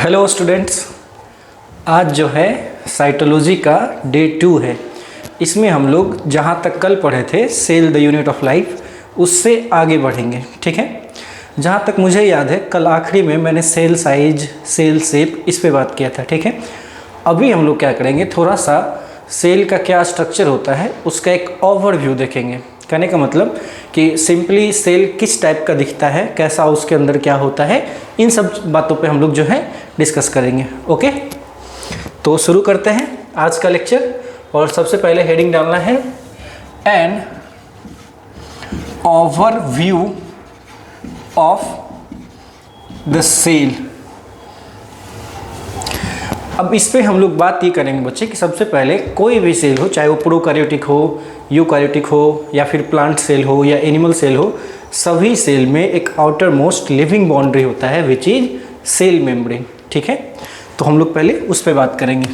Hello students, आज जो है साइटोलॉजी का डे 2 है। इसमें हम लोग जहाँ तक कल पढ़े थे cell the unit of life, उससे आगे बढ़ेंगे। ठीक है, जहाँ तक मुझे याद है कल आखिरी में मैंने सेल साइज, सेल शेप इस पे बात किया था। ठीक है, अभी हम लोग क्या करेंगे, थोड़ा सा सेल का क्या स्ट्रक्चर होता है उसका एक ओवरव्यू देखेंगे। कहने का मतलब कि सिंपली सेल किस टाइप का दिखता है, कैसा उसके अंदर क्या होता है, इन सब बातों पे हम लोग जो है डिस्कस करेंगे। ओके, तो शुरू करते हैं आज का लेक्चर। और सबसे पहले हेडिंग डालना है an overview of the cell. अब इस पे हम लोग बात ये करेंगे बच्चे कि सबसे पहले कोई भी सेल हो, चाहे वो प्रोकैरियोटिक हो, यूकैरियोटिक हो, या फिर प्लांट सेल हो या एनिमल सेल हो, सभी सेल में एक आउटर मोस्ट लिविंग बाउंड्री होता है विच इज सेल मेम्ब्रेन। ठीक है, तो हम लोग पहले उस पर बात करेंगे।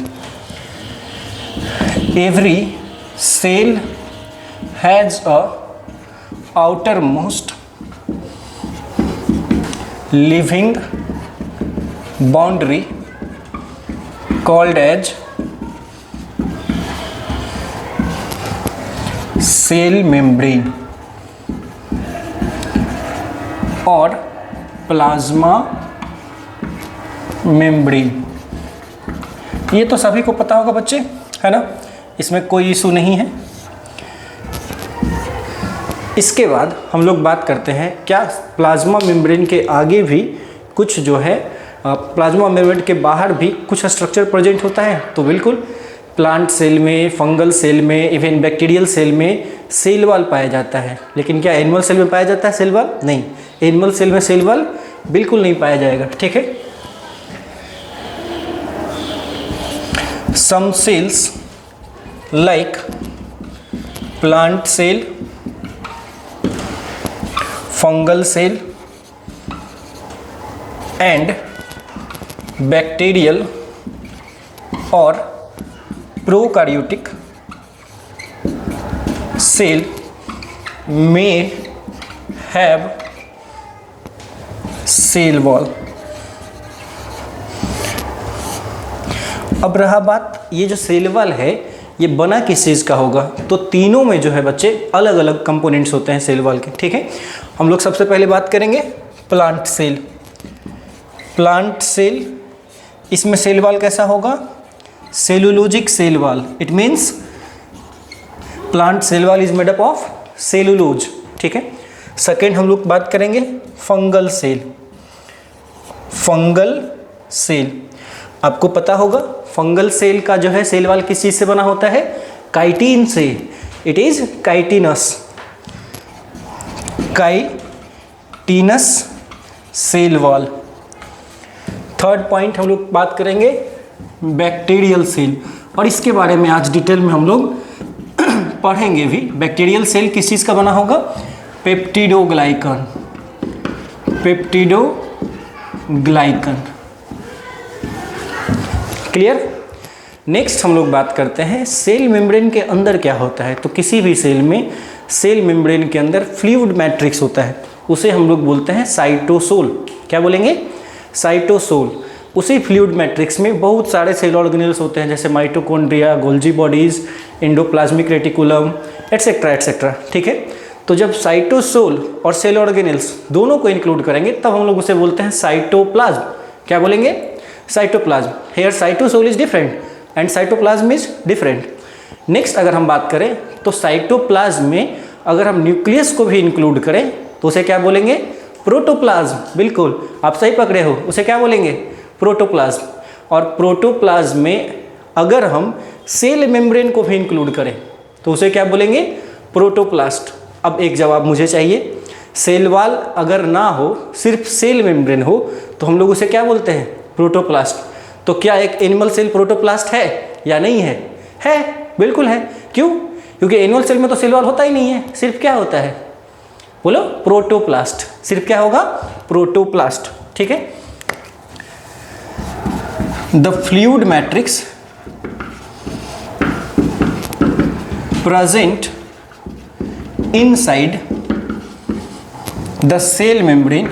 Every cell has a outermost living boundary called as cell membrane और प्लाज्मा मेम्ब्रेन। ये तो सभी को पता होगा बच्चे, है ना, इसमें कोई इशू नहीं है। इसके बाद हम लोग बात करते हैं क्या प्लाज्मा मेम्ब्रेन के आगे भी कुछ जो है, प्लाज्मा मेम्ब्रेन के बाहर भी कुछ स्ट्रक्चर प्रेजेंट होता है। तो बिल्कुल प्लांट सेल में, फंगल सेल में, इवन बैक्टीरियल सेल में सेल वॉल पाया जाता है। लेकिन क्या एनिमल सेल में पाया जाता है सेल वॉल? नहीं, एनिमल सेल में सेल वॉल बिल्कुल नहीं पाया जाएगा। ठीक है, some cells like plant cell, fungal cell and bacterial और प्रोकैरियोटिक सेल में हैव सेल वॉल। अब रहा बात, ये जो सेल वॉल है ये बना किस चीज़ का होगा, तो तीनों में जो है बच्चे अलग अलग कंपोनेंट्स होते हैं सेल वॉल के। ठीक है, हम लोग सबसे पहले बात करेंगे प्लांट सेल। प्लांट सेल, इसमें सेल वॉल कैसा होगा? Cellulosic cell wall. It means plant cell wall is made up of cellulose. ठीक है, सेकेंड हम लोग बात करेंगे फंगल सेल। फंगल सेल, आपको पता होगा फंगल सेल का जो है सेल वॉल किस चीज से बना होता है? काइटिन से। It is chitinous, chitinous cell wall. Third point हम लोग बात करेंगे बैक्टीरियल सेल, और इसके बारे में आज डिटेल में हम लोग पढ़ेंगे भी। बैक्टीरियल सेल किस चीज़ का बना होगा? Peptidoglycan, peptidoglycan. क्लियर? नेक्स्ट हम लोग बात करते हैं सेल मेम्ब्रेन के अंदर क्या होता है। तो किसी भी सेल में सेल मेम्ब्रेन के अंदर फ्लूइड मैट्रिक्स होता है, उसे हम लोग बोलते हैं साइटोसोल। क्या बोलेंगे? साइटोसोल। उसी फ्लूइड मैट्रिक्स में बहुत सारे सेल ऑर्गेनेल्स होते हैं, जैसे mitochondria, Golgi bodies, endoplasmic reticulum, etcetera etcetera. ठीक है, तो जब साइटोसोल और सेल ऑर्गेनेल्स दोनों को इंक्लूड करेंगे तब हम लोग उसे बोलते हैं साइटोप्लाज्म। क्या बोलेंगे? Cytoplasm. Here cytosol is different and cytoplasm is different. Next अगर हम बात करें तो साइटोप्लाज्म में अगर हम न्यूक्लियस को भी इंक्लूड करें तो उसे क्या बोलेंगे? प्रोटोप्लाज्म। बिल्कुल, आप सही पकड़े हो, उसे क्या बोलेंगे? प्रोटोप्लाज्म। और प्रोटोप्लाज्म में अगर हम सेल मेम्ब्रेन को भी इंक्लूड करें तो उसे क्या बोलेंगे? प्रोटोप्लास्ट। अब एक जवाब मुझे चाहिए, सेल वॉल अगर ना हो, सिर्फ सेल मेम्ब्रेन हो, तो हम लोग उसे क्या बोलते हैं? प्रोटोप्लास्ट। तो क्या एक एनिमल सेल प्रोटोप्लास्ट है या नहीं है? है, बिल्कुल है। क्यों? क्योंकि एनिमल सेल में तो सेल वॉल होता ही नहीं है, सिर्फ क्या होता है? बोलो, प्रोटोप्लास्ट। सिर्फ क्या होगा? प्रोटोप्लास्ट। ठीक है, the fluid matrix present inside the cell membrane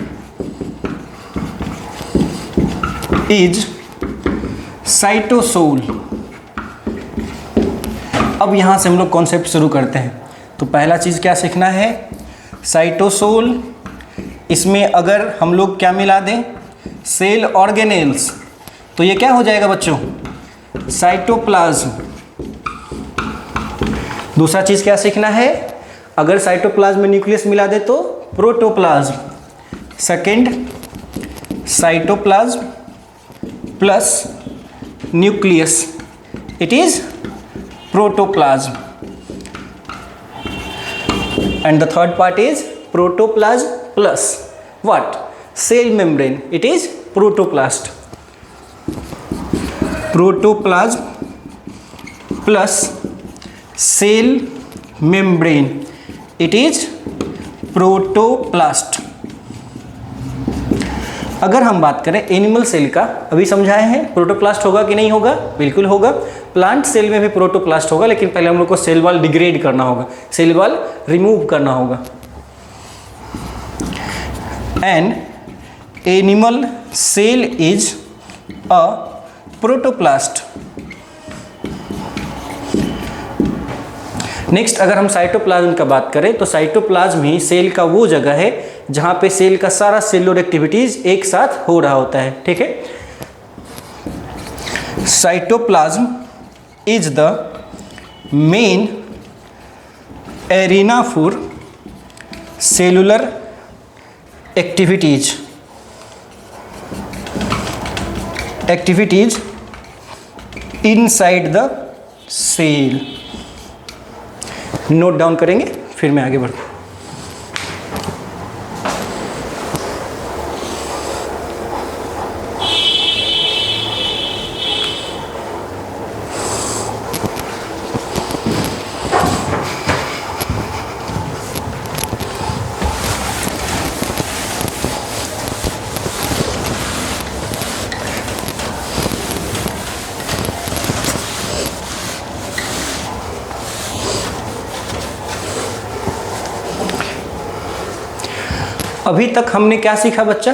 is cytosol. अब यहाँ से हम लोग कॉन्सेप्ट शुरू करते हैं। तो पहला चीज़ क्या सीखना है, साइटोसोल। इसमें अगर हम लोग क्या मिला दें, सेल ऑर्गेनेल्स, तो ये क्या हो जाएगा बच्चों, साइटोप्लाज्म। दूसरा चीज़ क्या सीखना है, अगर साइटोप्लाज्म में न्यूक्लियस मिला दे तो protoplasm. Second, cytoplasm plus nucleus, it is protoplasm. And the third part is protoplasm plus what? Cell membrane. It is protoplast. Protoplasm plus cell membrane. It is protoplast. अगर हम बात करें एनिमल सेल का, अभी समझाए हैं प्रोटोप्लास्ट होगा कि नहीं होगा, बिल्कुल होगा। प्लांट सेल में भी प्रोटोप्लास्ट होगा, लेकिन पहले हम लोग को सेल वॉल डिग्रेड करना होगा, सेल वॉल रिमूव करना होगा। An animal cell is a protoplast. Next, अगर हम साइटोप्लाज्म का बात करें तो साइटोप्लाज्म ही सेल का वो जगह है जहां पे सेल का सारा सेलुलर एक्टिविटीज एक साथ हो रहा होता है, ठीक है। Cytoplasm is the main arena for cellular activities inside the cell. Note down करेंगे, फिर मैं आगे बढ़ता हूं। अभी तक हमने क्या सीखा बच्चा,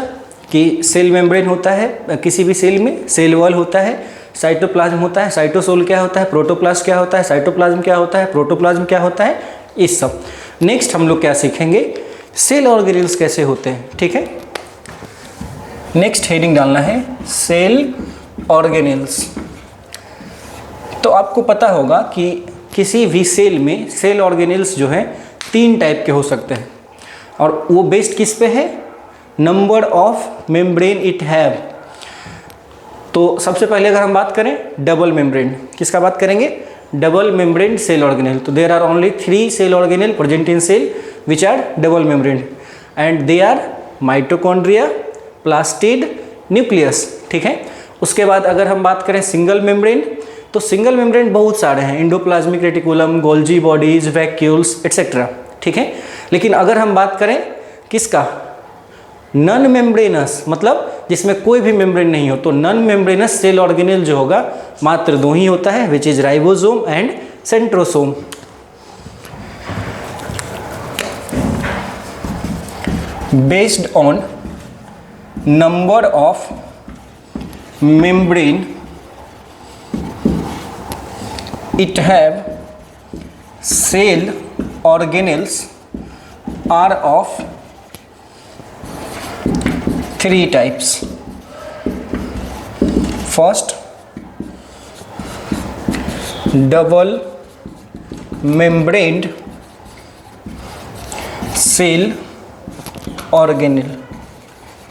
कि सेल मेम्ब्रेन होता है किसी भी सेल में, सेल वॉल होता है, साइटोप्लाज्म होता है, साइटोसोल क्या होता है, प्रोटोप्लास्ट क्या होता है, साइटोप्लाज्म क्या होता है, प्रोटोप्लाज्म क्या होता है, इस सब। नेक्स्ट हम लोग क्या सीखेंगे, सेल ऑर्गेनेल्स कैसे होते हैं, ठीक है। नेक्स्ट हेडिंग डालना है सेल ऑर्गेनेल्स। तो आपको पता होगा कि किसी भी सेल में सेल ऑर्गेनेल्स जो है 3 टाइप के हो सकते हैं, और वो बेस्ड किस पे है, number of membrane it have. तो सबसे पहले अगर हम बात करें डबल मेम्ब्रेन, किसका बात करेंगे, डबल मेम्ब्रेन सेल ऑर्गेनेल। तो there are only 3 cell organelle present in cell which are double membrane, and they are mitochondria, plastid, nucleus, ठीक है। उसके बाद अगर हम बात करें सिंगल मेम्ब्रेन, तो सिंगल मेम्ब्रेन बहुत सारे हैं, endoplasmic reticulum, Golgi bodies, vacuoles etcetera, ठीक है। लेकिन अगर हम बात करें किसका, नॉन मेम्ब्रेनस, मतलब जिसमें कोई भी मेम्ब्रेन नहीं हो, तो नॉन मेम्ब्रेनस सेल ऑर्गेनेल जो होगा मात्र 2 ही होता है, which is ribosome and centrosome. Based on number of membrane it have cell organelles are of 3 types. First, double membraned cell organelle।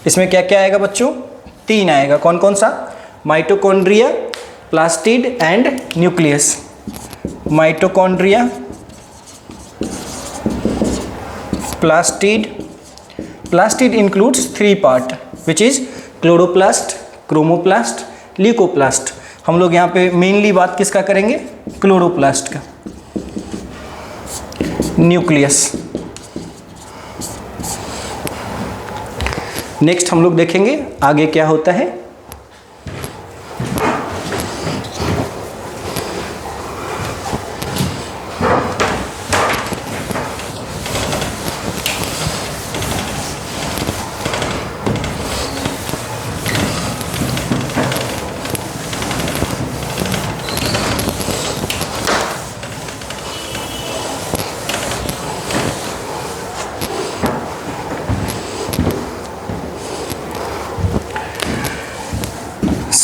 इसमें क्या क्या आएगा बच्चों, 3 आएगा। कौन कौन सा, mitochondria, plastid and nucleus. Mitochondria, plastid includes 3 part which is chloroplast, chromoplast, leucoplast. हम लोग यहाँ पे मेनली बात किसका करेंगे, क्लोरोप्लास्ट का। न्यूक्लियस। नेक्स्ट हम लोग देखेंगे आगे क्या होता है।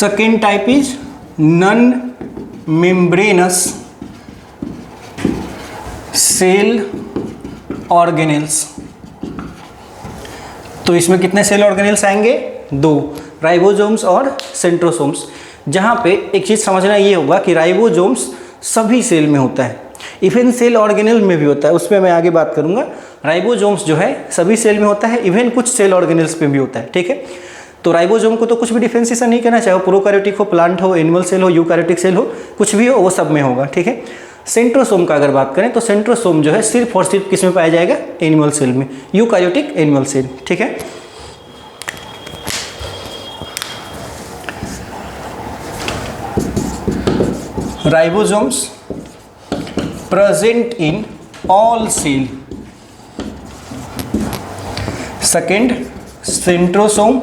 Second type is non membranous cell organelles. तो इसमें कितने सेल ऑर्गेनेल्स आएंगे? 2, राइबोसोम्स और सेंट्रोसोम्स। जहाँ पे एक चीज़ समझना ये होगा कि राइबोसोम्स सभी सेल में होता है, इवन सेल ऑर्गेनेल में भी होता है, उसमें मैं आगे बात करूँगा। राइबोसोम्स जो है सभी सेल में होता है, इवन कुछ सेल ऑर्गेनेल्स पे भी होता है, ठीक है। तो राइबोसोम को तो कुछ भी डिफ्रेंशिएशन नहीं करना, चाहे वो प्रोकैरियोटिक हो, प्लांट हो, एनिमल सेल हो, यूकैरियोटिक सेल हो, कुछ भी हो वो सब में होगा, ठीक है। सेंट्रोसोम का अगर बात करें तो सेंट्रोसोम जो है सिर्फ और सिर्फ किस में पाया जाएगा? एनिमल सेल में, यूकैरियोटिक एनिमल सेल, ठीक है। Ribosomes present in all cell. Second, centrosome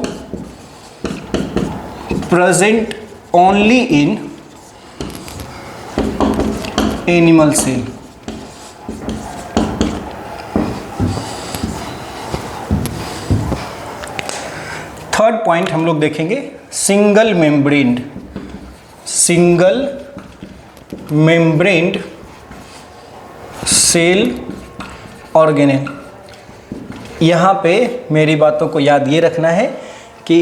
present only in animal cell. Third point हम लोग देखेंगे सिंगल मेम्ब्रेन्ड सेल ऑर्गेनेल। यहाँ पे मेरी बातों को याद ये रखना है कि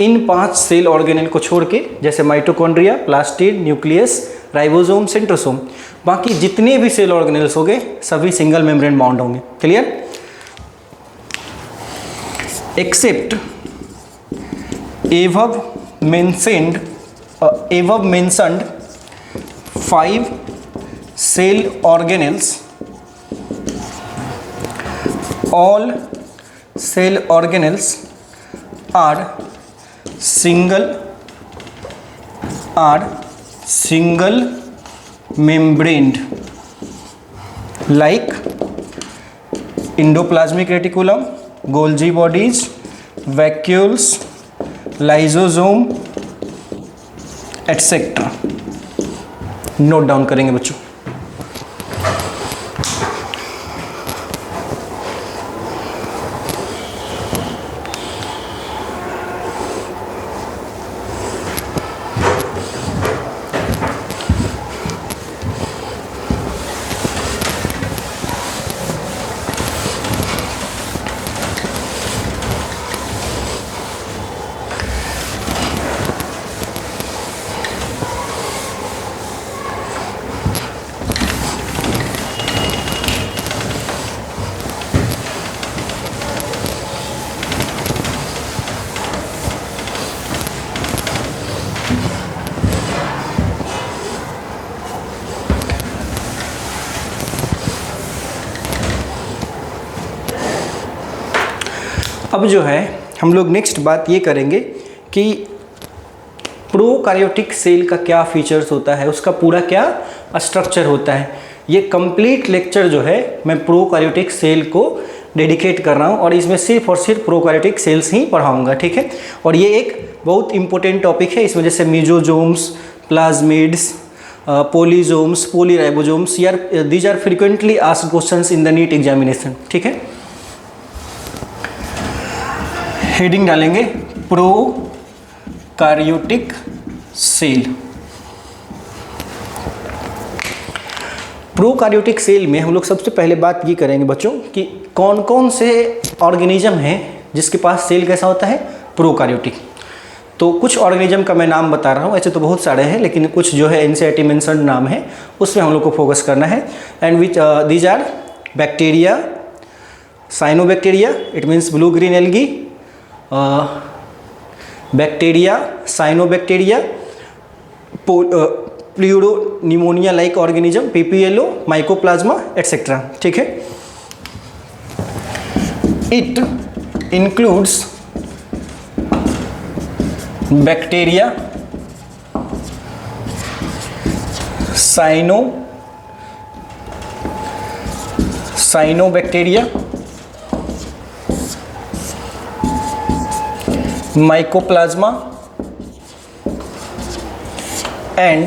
इन 5 सेल ऑर्गेनेल को छोड़ के, जैसे mitochondria, plastid, nucleus, ribosome, centrosome, बाकी जितने भी सेल ऑर्गेनेल्स होंगे सभी सिंगल मेम्ब्रेन बाउंड होंगे। Clear? Except above mentioned 5 cell organelles, all cell organelles are single membraned, like endoplasmic reticulum, Golgi bodies, vacuoles, lysosome etc. Note down करेंगे बच्चों। अब जो है हम लोग नेक्स्ट बात ये करेंगे कि प्रोकैरियोटिक सेल का क्या फीचर्स होता है, उसका पूरा क्या स्ट्रक्चर होता है। ये कंप्लीट लेक्चर जो है मैं प्रोकैरियोटिक सेल को डेडिकेट कर रहा हूँ और इसमें सिर्फ और सिर्फ प्रोकैरियोटिक सेल्स ही पढ़ाऊँगा, ठीक है। और ये एक बहुत इंपॉर्टेंट टॉपिक है, इसमें जैसे मीजोजोम्स, प्लाज्मिड्स, पोलीजोम्स, पोलीराइबोसोम्स, यार these are frequently asked questions in the NEET examination, ठीक है। हेडिंग डालेंगे प्रोकैरियोटिक सेल। प्रोकैरियोटिक सेल में हम लोग सबसे पहले बात ये करेंगे बच्चों कि कौन कौन से ऑर्गेनिज्म हैं जिसके पास सेल कैसा होता है? प्रोकैरियोटिक। तो कुछ ऑर्गेनिज्म का मैं नाम बता रहा हूँ, ऐसे तो बहुत सारे हैं लेकिन कुछ जो है एनसीईआरटी मेंशन्ड नाम है उसमें हम लोग को फोकस करना है। And which these are bacteria, cyanobacteria, it means blue green algae, bacteria, cyanobacteria, pleuropneumonia like organism, PPLO, mycoplasma etcetera, ठीक है। It includes bacteria, cyanobacteria, mycoplasma and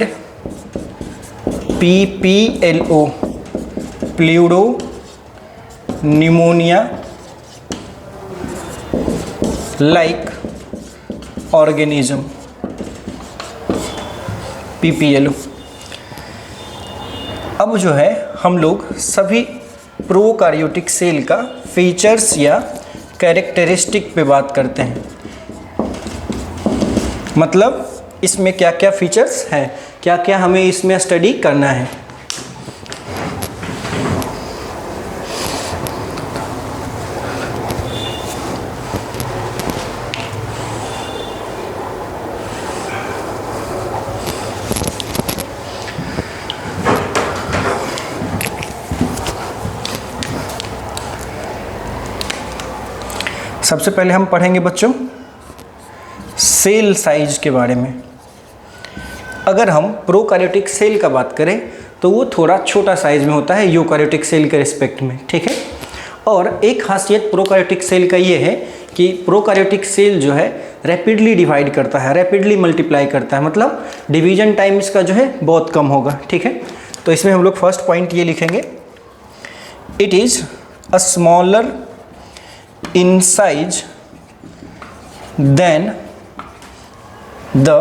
PPLO, pneumonia like organism, PPLO। अब जो है हम लोग सभी प्रोकार्योटिक सेल का features या कैरेक्टरिस्टिक पे बात करते हैं, मतलब इसमें क्या क्या फीचर्स हैं, क्या क्या हमें इसमें स्टडी करना है। सबसे पहले हम पढ़ेंगे बच्चों सेल साइज के बारे में। अगर हम प्रोकार्योटिक सेल का बात करें तो वो थोड़ा छोटा साइज में होता है यूकार्योटिक सेल के रिस्पेक्ट में, ठीक है। और एक खासियत प्रोकार्योटिक सेल का ये है कि प्रोकार्योटिक सेल जो है रैपिडली डिवाइड करता है, रैपिडली मल्टीप्लाई करता है, मतलब डिवीजन टाइम इसका जो है बहुत कम होगा, ठीक है। तो इसमें हम लोग फर्स्ट पॉइंट ये लिखेंगे, it is a smaller in size than the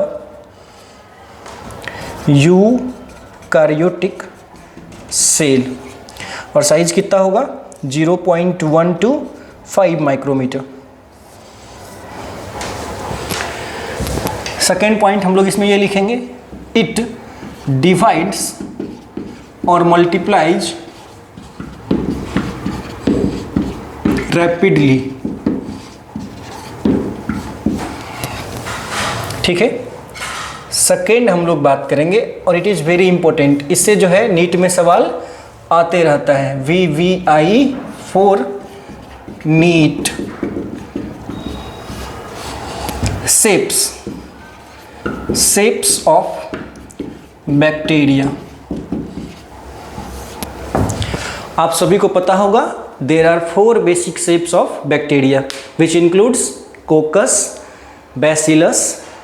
eukaryotic cell। और साइज कितना होगा 0.125 माइक्रोमीटर। सेकेंड पॉइंट हम लोग इसमें ये लिखेंगे, इट डिवाइड्स और मल्टीप्लाइज रैपिडली, ठीक है। सेकेंड हम लोग बात करेंगे और इट इज़ वेरी इंपॉर्टेंट, इससे जो है नीट में सवाल आते रहता है, VVI for NEET. Shapes of bacteria. आप सभी को पता होगा there are 4 basic shapes of bacteria which includes coccus, bacillus,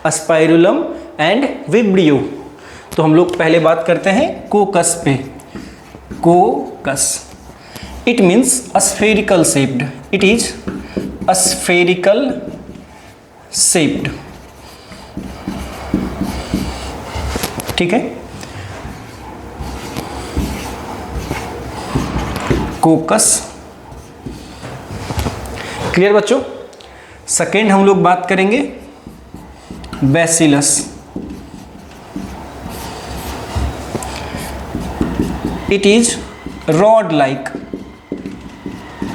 aspergillum and vibrio। तो हम लोग पहले बात करते हैं कोकस पे। कोकस it means spherical shaped, it is spherical shaped, ठीक है। कोकस क्लियर बच्चों। सेकेंड हम लोग बात करेंगे bacillus. It is rod like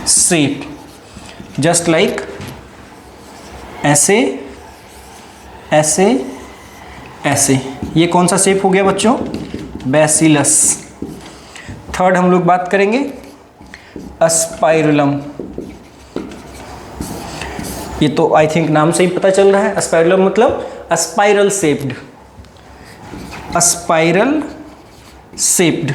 shape, just like ऐसे ऐसे ऐसे। ये कौन सा शेप हो गया बच्चों, बैसिलस। थर्ड हम लोग बात करेंगे अस्पाइरुलम। ये तो आई थिंक नाम से ही पता चल रहा है, अस्पाइरुलम मतलब spiral shaped, spiral shaped.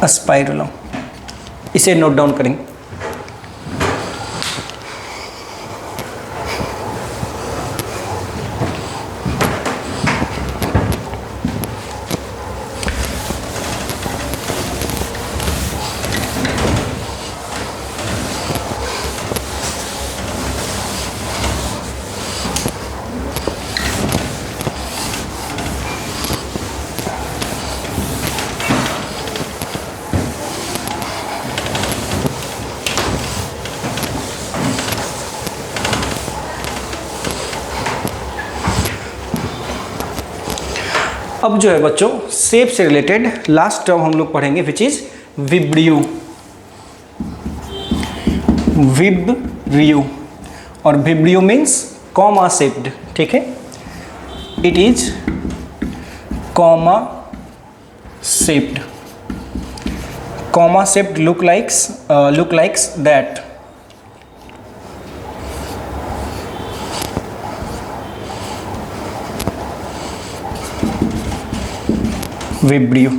Spirillum, इसे नोट डाउन करेंगे। अब जो है बच्चों शेप से रिलेटेड लास्ट टर्म हम लोग पढ़ेंगे विच इज विब्रियो। विब्रियो और विब्रियो मीन्स कॉमा शेप्ड, ठीक है। It is comma shaped. Comma shaped look likes that. Vibrio.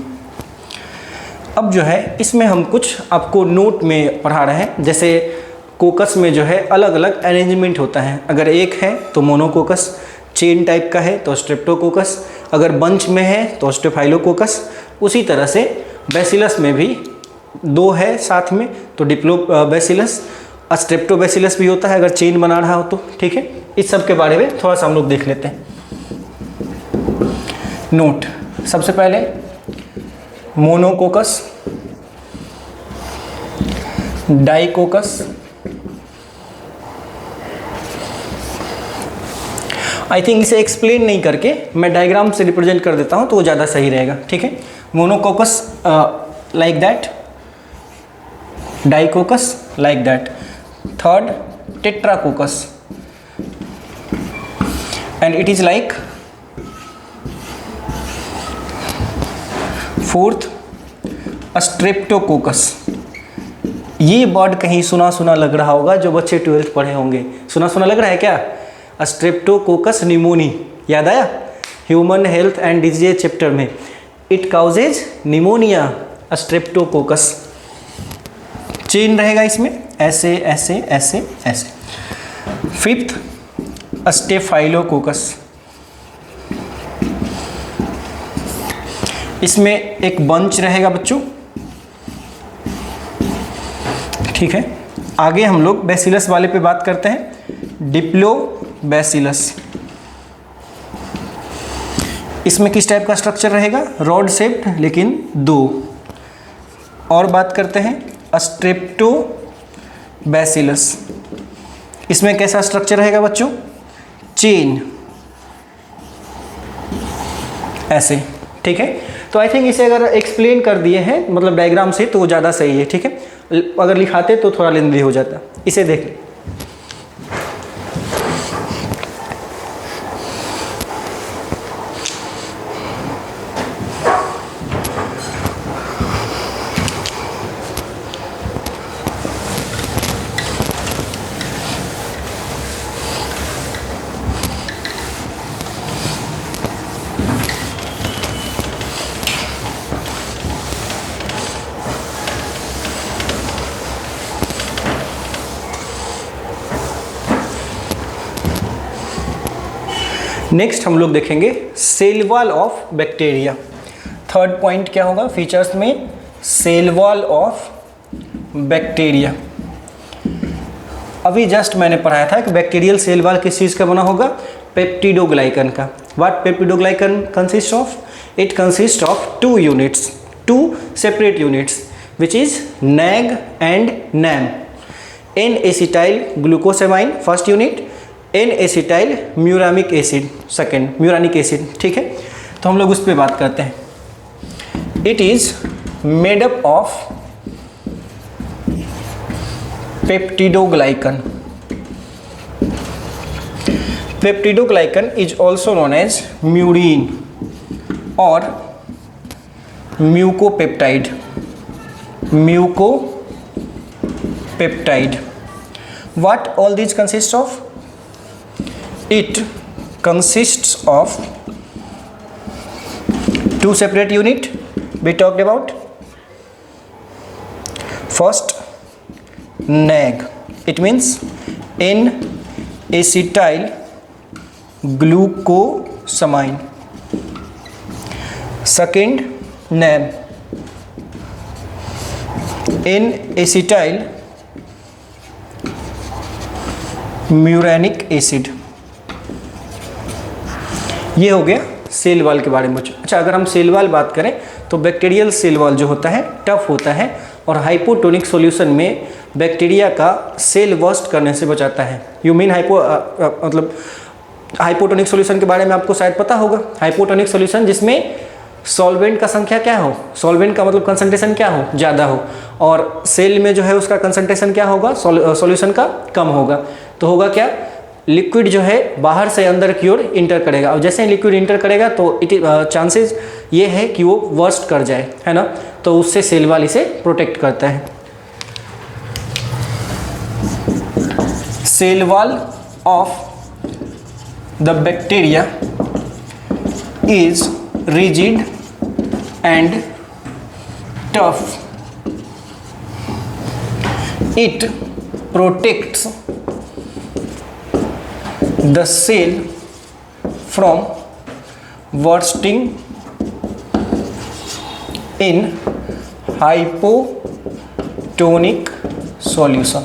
अब जो है इसमें हम कुछ आपको नोट में पढ़ा रहे हैं, जैसे कोकस में जो है अलग अलग अरेंजमेंट होता है। अगर एक है तो मोनोकोकस, चेन टाइप का है तो स्ट्रेप्टोकोकस, अगर बंच में है तो स्टेफाइलोकोकस, उसी तरह से बैसिलस में भी 2 है साथ में, तो डिप्लोबैसिलस, स्ट्रेप्टोबैसिलस भी होता है अगर चेन बना रहा हो तो। ठीक है, इस सब के बारे में थोड़ा सा हम लोग देख लेते हैं। नोट, सबसे पहले मोनोकोकस, डाइकोकस, आई थिंक इसे एक्सप्लेन नहीं करके मैं डायग्राम से रिप्रेजेंट कर देता हूँ तो वो ज़्यादा सही रहेगा। ठीक है, monococcus like that, diplococcus like that, third tetracoccus and it is like, fourth streptococcus. ये वर्ड कहीं सुना सुना लग रहा होगा, जो बच्चे 12th पढ़े होंगे। सुना सुना लग रहा है क्या? स्ट्रेप्टोकोकस निमोनी, याद आया? Human health and disease chapter में, it causes pneumonia, streptococcus. Chain रहेगा इसमें, ऐसे ऐसे ऐसे ऐसे। फिफ्थ स्टेफाइलोकोकस, इसमें एक बंच रहेगा बच्चों। ठीक है, आगे हम लोग बैसिलस वाले पे बात करते हैं, डिप्लोबैसिलस। इसमें किस टाइप का स्ट्रक्चर रहेगा? रॉड शेप्ड, लेकिन 2। और बात करते हैं स्ट्रेप्टोबैसिलस, इसमें कैसा स्ट्रक्चर रहेगा बच्चों? चेन, ऐसे। ठीक है, तो आई थिंक इसे अगर एक्सप्लेन कर दिए हैं मतलब डायग्राम से तो वो ज़्यादा सही है। ठीक है, अगर लिखाते तो थोड़ा लेंदी हो जाता। इसे देख लें। नेक्स्ट हम लोग देखेंगे cell wall of bacteria. Third point क्या होगा फीचर्स में? Cell wall of bacteria. अभी जस्ट मैंने पढ़ाया था कि बैक्टीरियल सेल वॉल किस चीज़ का बना होगा? पेप्टिडोग्लाइकन का। What peptidoglycan consist of? It consist of 2 units, 2 separate units which is NAG and NAM. N acetyl glucosamine first unit, N acetyl muramic acid second, muramic acid. ठीक है, तो हम लोग उस पर बात करते हैं। It is made up of peptidoglycan. Peptidoglycan is also known as murein और mucopeptide. Mucopeptide. What all these consist of? It consists of 2 separate unit we talked about. First, NAG. It means N-acetyl glucosamine. Second, NAM. N-acetyl muramic acid. ये हो गया cell wall के बारे में। अच्छा, अगर हम सेल वॉल बात करें तो बैक्टीरियल सेल वॉल जो होता है टफ होता है और हाइपोटोनिक सॉल्यूशन में बैक्टीरिया का सेल बर्स्ट करने से बचाता है। यू मीन मतलब हाइपोटोनिक सॉल्यूशन के बारे में आपको शायद पता होगा। हाइपोटोनिक सॉल्यूशन जिसमें सॉल्वेंट का संख्या क्या हो, सॉल्वेंट का मतलब कंसंट्रेशन क्या हो, ज़्यादा हो, और सेल में जो है उसका कंसंट्रेशन क्या होगा, सॉल्यूशन का कम होगा। तो होगा क्या, लिक्विड जो है बाहर से अंदर की ओर इंटर करेगा और जैसे ही लिक्विड इंटर करेगा तो चांसेस ये है कि वो वर्स्ट कर जाए, है ना। तो उससे सेल वॉल इसे प्रोटेक्ट करता है। Cell wall of the bacteria is rigid and tough. It protects the cell from bursting in hypotonic solution.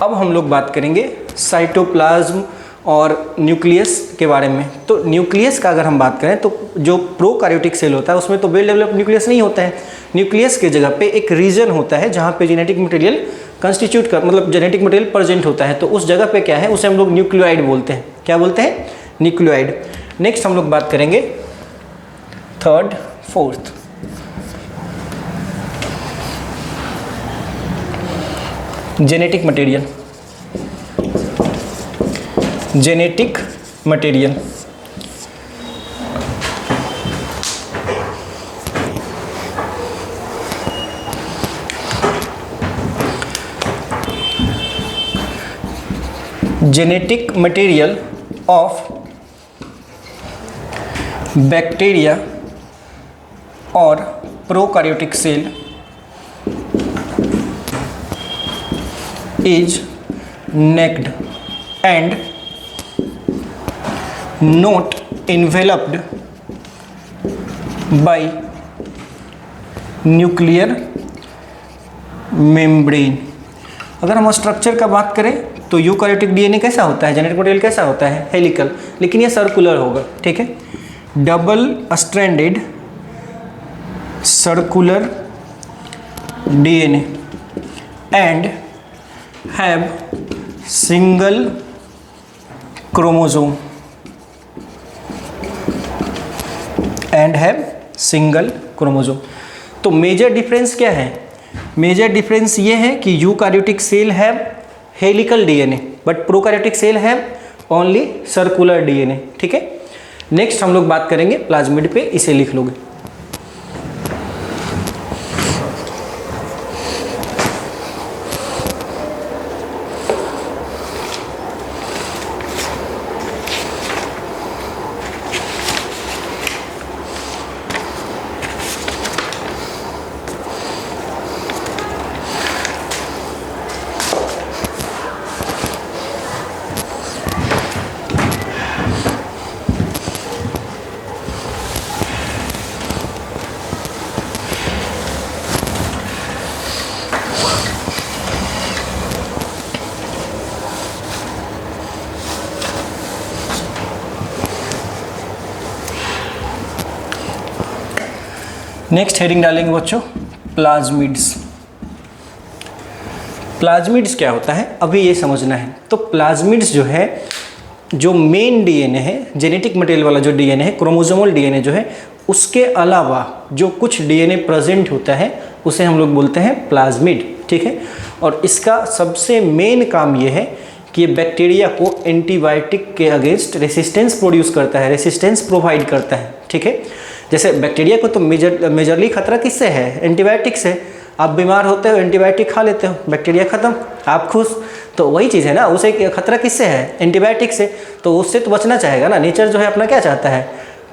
अब हम लोग बात करेंगे साइटोप्लाज्म और न्यूक्लियस के बारे में। तो न्यूक्लियस का अगर हम बात करें तो जो प्रोकैरियोटिक सेल होता है उसमें तो वेल डेवलप्ड न्यूक्लियस नहीं होता है। न्यूक्लियस के जगह पे एक रीजन होता है जहाँ पे जेनेटिक मटेरियल कंस्टिट्यूट कर मतलब जेनेटिक मटेरियल प्रेजेंट होता है। तो उस जगह पे क्या है, उसे हम लोग न्यूक्लियोइड बोलते हैं। क्या बोलते हैं? न्यूक्लियोइड। नेक्स्ट हम लोग बात करेंगे third fourth. Genetic material. Genetic material genetic material of bacteria और prokaryotic cell is naked and not enveloped by nuclear membrane। अगर हम स्ट्रक्चर का बात करें तो यूकैरियोटिक डीएनए कैसा होता है, जेनेटिक मटेरियल कैसा होता है? हेलिकल, लेकिन ये सर्कुलर होगा। ठीक है, double stranded circular DNA and have single chromosome and have single chromosome। तो मेजर डिफरेंस क्या है? मेजर डिफरेंस ये है कि eukaryotic cell have helical DNA but prokaryotic cell have only circular DNA. ठीक है, नेक्स्ट हम लोग बात करेंगे प्लाज्मिड पे, इसे लिख लोगे। नेक्स्ट हेडिंग डालेंगे बच्चों प्लाज्मिड्स। प्लाज्मिड्स क्या होता है अभी ये समझना है। तो प्लाज्मिड्स जो है, जो मेन डीएनए है, जेनेटिक मटेरियल वाला जो डीएनए है, क्रोमोसोमल डीएनए जो है, उसके अलावा जो कुछ डीएनए प्रेजेंट होता है उसे हम लोग बोलते हैं प्लाज्मिड। ठीक है, और इसका सबसे मेन काम ये है कि ये बैक्टीरिया को एंटीबायोटिक के अगेंस्ट रेसिस्टेंस प्रोड्यूस करता है, रेसिस्टेंस प्रोवाइड करता है। ठीक है, जैसे बैक्टीरिया को तो मेजरली खतरा किससे है? एंटीबायोटिक से। आप बीमार होते हो, एंटीबायोटिक खा लेते हो, बैक्टीरिया खत्म, आप खुश। तो वही चीज़ है ना, उसे खतरा किससे है? एंटीबायोटिक से। तो उससे तो बचना चाहेगा ना। नेचर जो है अपना क्या चाहता है?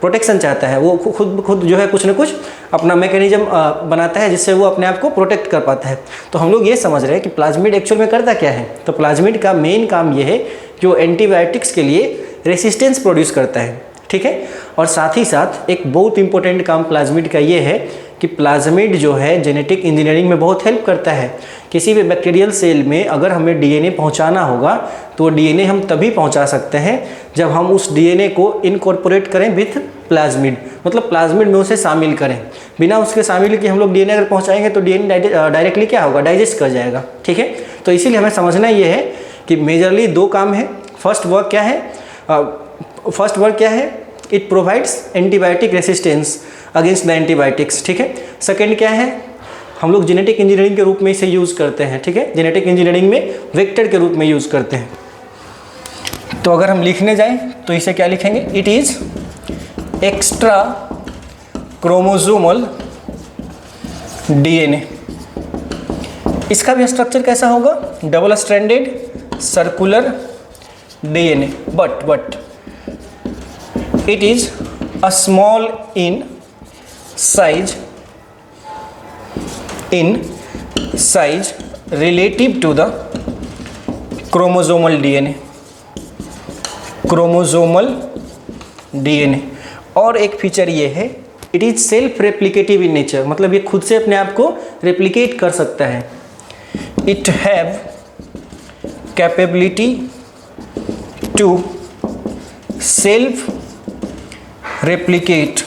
प्रोटेक्शन चाहता है। वो खुद जो है कुछ ना कुछ अपना मैकेनिज्म बनाता है जिससे वो अपने आप को प्रोटेक्ट कर पाता है। तो हम लोग ये समझ रहे हैं कि प्लाज्मिड एक्चुअल में करता क्या है। तो प्लाज्मिड का मेन काम ये है कि वो एंटीबायोटिक्स के लिए रेसिस्टेंस प्रोड्यूस करता है। ठीक है, और साथ ही साथ एक बहुत इंपॉर्टेंट काम प्लाज्मिड का ये है कि प्लाज्मिड जो है जेनेटिक इंजीनियरिंग में बहुत हेल्प करता है। किसी भी बैक्टीरियल सेल में अगर हमें डीएनए पहुंचाना होगा तो डीएनए हम तभी पहुंचा सकते हैं जब हम उस डीएनए को इनकॉर्पोरेट करें विथ प्लाज्मिड, मतलब प्लाज्मिड में उसे शामिल करें। बिना उसके शामिल कि हम लोग डीएनए अगर पहुंचाएंगे तो डीएनए डायरेक्टली क्या होगा? डाइजेस्ट कर जाएगा। ठीक है, तो इसीलिए हमें समझना ये है कि मेजरली दो काम है। फर्स्ट वर्क क्या है? It provides antibiotic resistance against the antibiotics. ठीक है, सेकेंड क्या है? हम लोग जेनेटिक इंजीनियरिंग के रूप में इसे यूज़ करते हैं। ठीक है, जेनेटिक इंजीनियरिंग में वेक्टर के रूप में यूज़ करते हैं। तो अगर हम लिखने जाएं तो इसे क्या लिखेंगे? It is extra chromosomal DNA. इसका भी स्ट्रक्चर कैसा होगा? Double stranded circular DNA, but it is a small in size relative to the chromosomal DNA और एक फीचर ये है, it is self replicative in nature, मतलब ये खुद से अपने आप को रेप्लिकेट कर सकता है। It have capability to self replicate.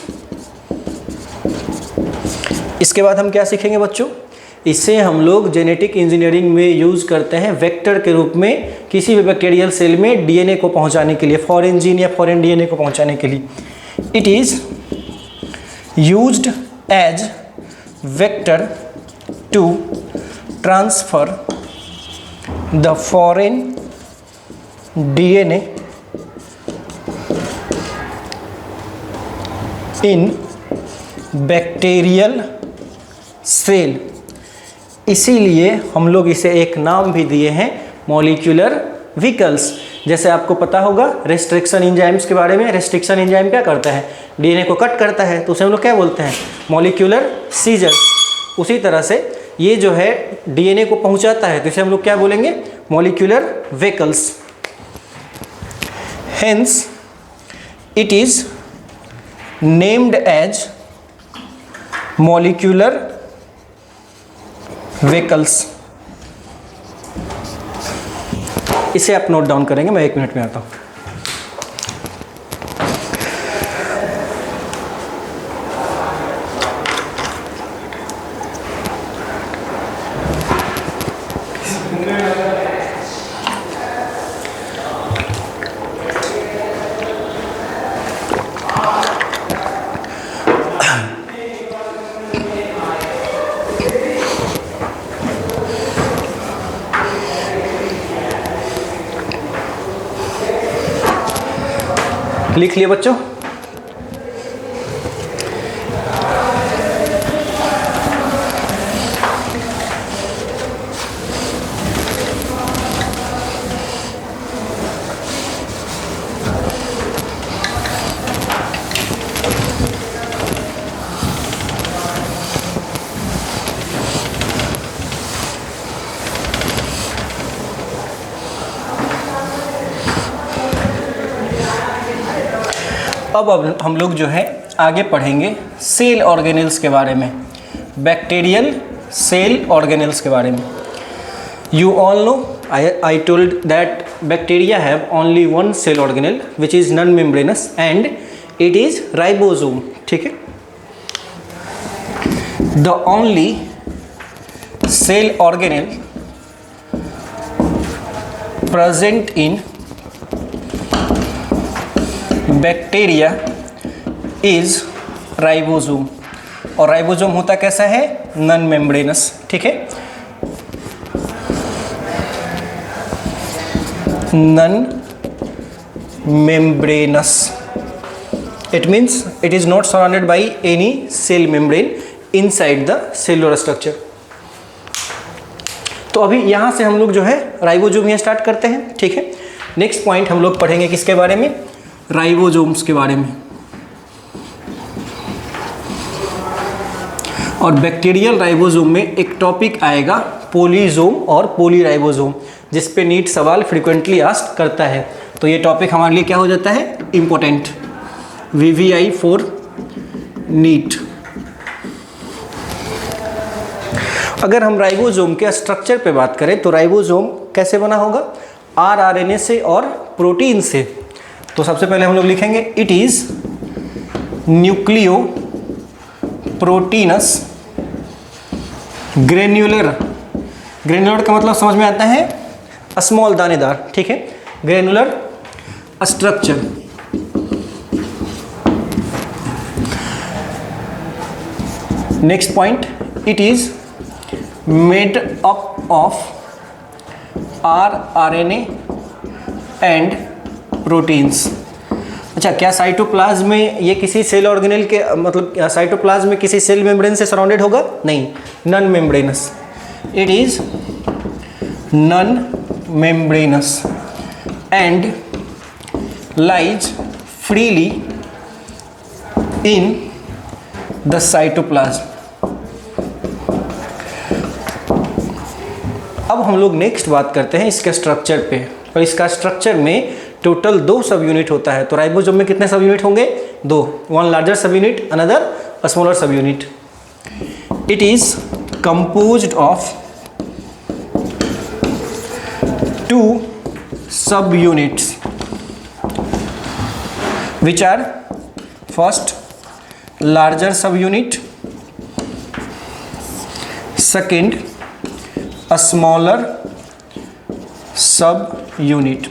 इसके बाद हम क्या सीखेंगे बच्चों, इसे हम लोग जेनेटिक इंजीनियरिंग में यूज़ करते हैं वेक्टर के रूप में, किसी भी बैक्टीरियल सेल में डीएनए को पहुंचाने के लिए, फॉरेन जीन या फॉरेन डीएनए को पहुंचाने के लिए। It is used as vector to transfer the foreign DNA in bacterial cell. इसीलिए हम लोग इसे एक नाम भी दिए हैं, मॉलिक्यूलर व्हीकल्स। जैसे आपको पता होगा रेस्ट्रिक्शन एंजाइम्स के बारे में, रेस्ट्रिक्शन एंजाइम क्या करता है, डीएनए को कट करता है, तो उसे हम लोग क्या बोलते हैं, मॉलिक्यूलर सीजर्स। उसी तरह से ये जो है डीएनए को पहुंचाता है, तो इसे हम लोग क्या बोलेंगे, molecular vehicles. Hence it is named as molecular vehicles. इसे आप नोट डाउन करेंगे, मैं 1 मिनट में आता हूं। लिख लिए बच्चों? अब हम लोग जो है आगे पढ़ेंगे सेल ऑर्गेनेल्स के बारे में, बैक्टीरियल सेल ऑर्गेनेल्स के बारे में। You all know I told that bacteria have only one cell organelle which is non membranous and it is ribosome. ठीक है, the only cell organelle present in bacteria is ribosome. और ribosome होता कैसा है, non membranous. ठीक है, non membranous, it means it is not surrounded by any cell membrane inside the cellular structure. तो अभी यहां से हम लोग जो है राइबोसोम यहाँ स्टार्ट करते हैं। ठीक है, नेक्स्ट पॉइंट हम लोग पढ़ेंगे किसके बारे में, राइबोसोम्स के बारे में। और बैक्टीरियल राइबोसोम में एक टॉपिक आएगा पोलीसोम और पॉलीराइबोसोम, जिस पे नीट सवाल फ्रीक्वेंटली आस्क करता है। तो ये टॉपिक हमारे लिए क्या हो जाता है, इम्पोर्टेंट, VVI फॉर नीट। अगर हम राइबोसोम के स्ट्रक्चर पे बात करें तो राइबोसोम कैसे बना होगा, RNA से और प्रोटीन से। तो सबसे पहले हम लोग लिखेंगे it is nucleo proteins granular. Granular का मतलब समझ में आता है स्मॉल, दानेदार। ठीक है, granular structure. Next point, it is made up of RNA and proteins. अच्छा, क्या साइटोप्लाज्म में ये किसी सेल ऑर्गेनेल के मतलब साइटोप्लाज्म में किसी सेल मेम्ब्रेन से सराउंडेड होगा, नहीं, non membranous. It is non membranous and lies freely in the cytoplasm. अब हम लोग नेक्स्ट बात करते हैं इसके स्ट्रक्चर पे। और इसका स्ट्रक्चर में टोटल 2 सब यूनिट होता है। तो राइबोसोम में कितने सब यूनिट होंगे, दो, one larger subunit, another smaller subunit. It is composed of two subunits which are first larger subunit, second a smaller subunit.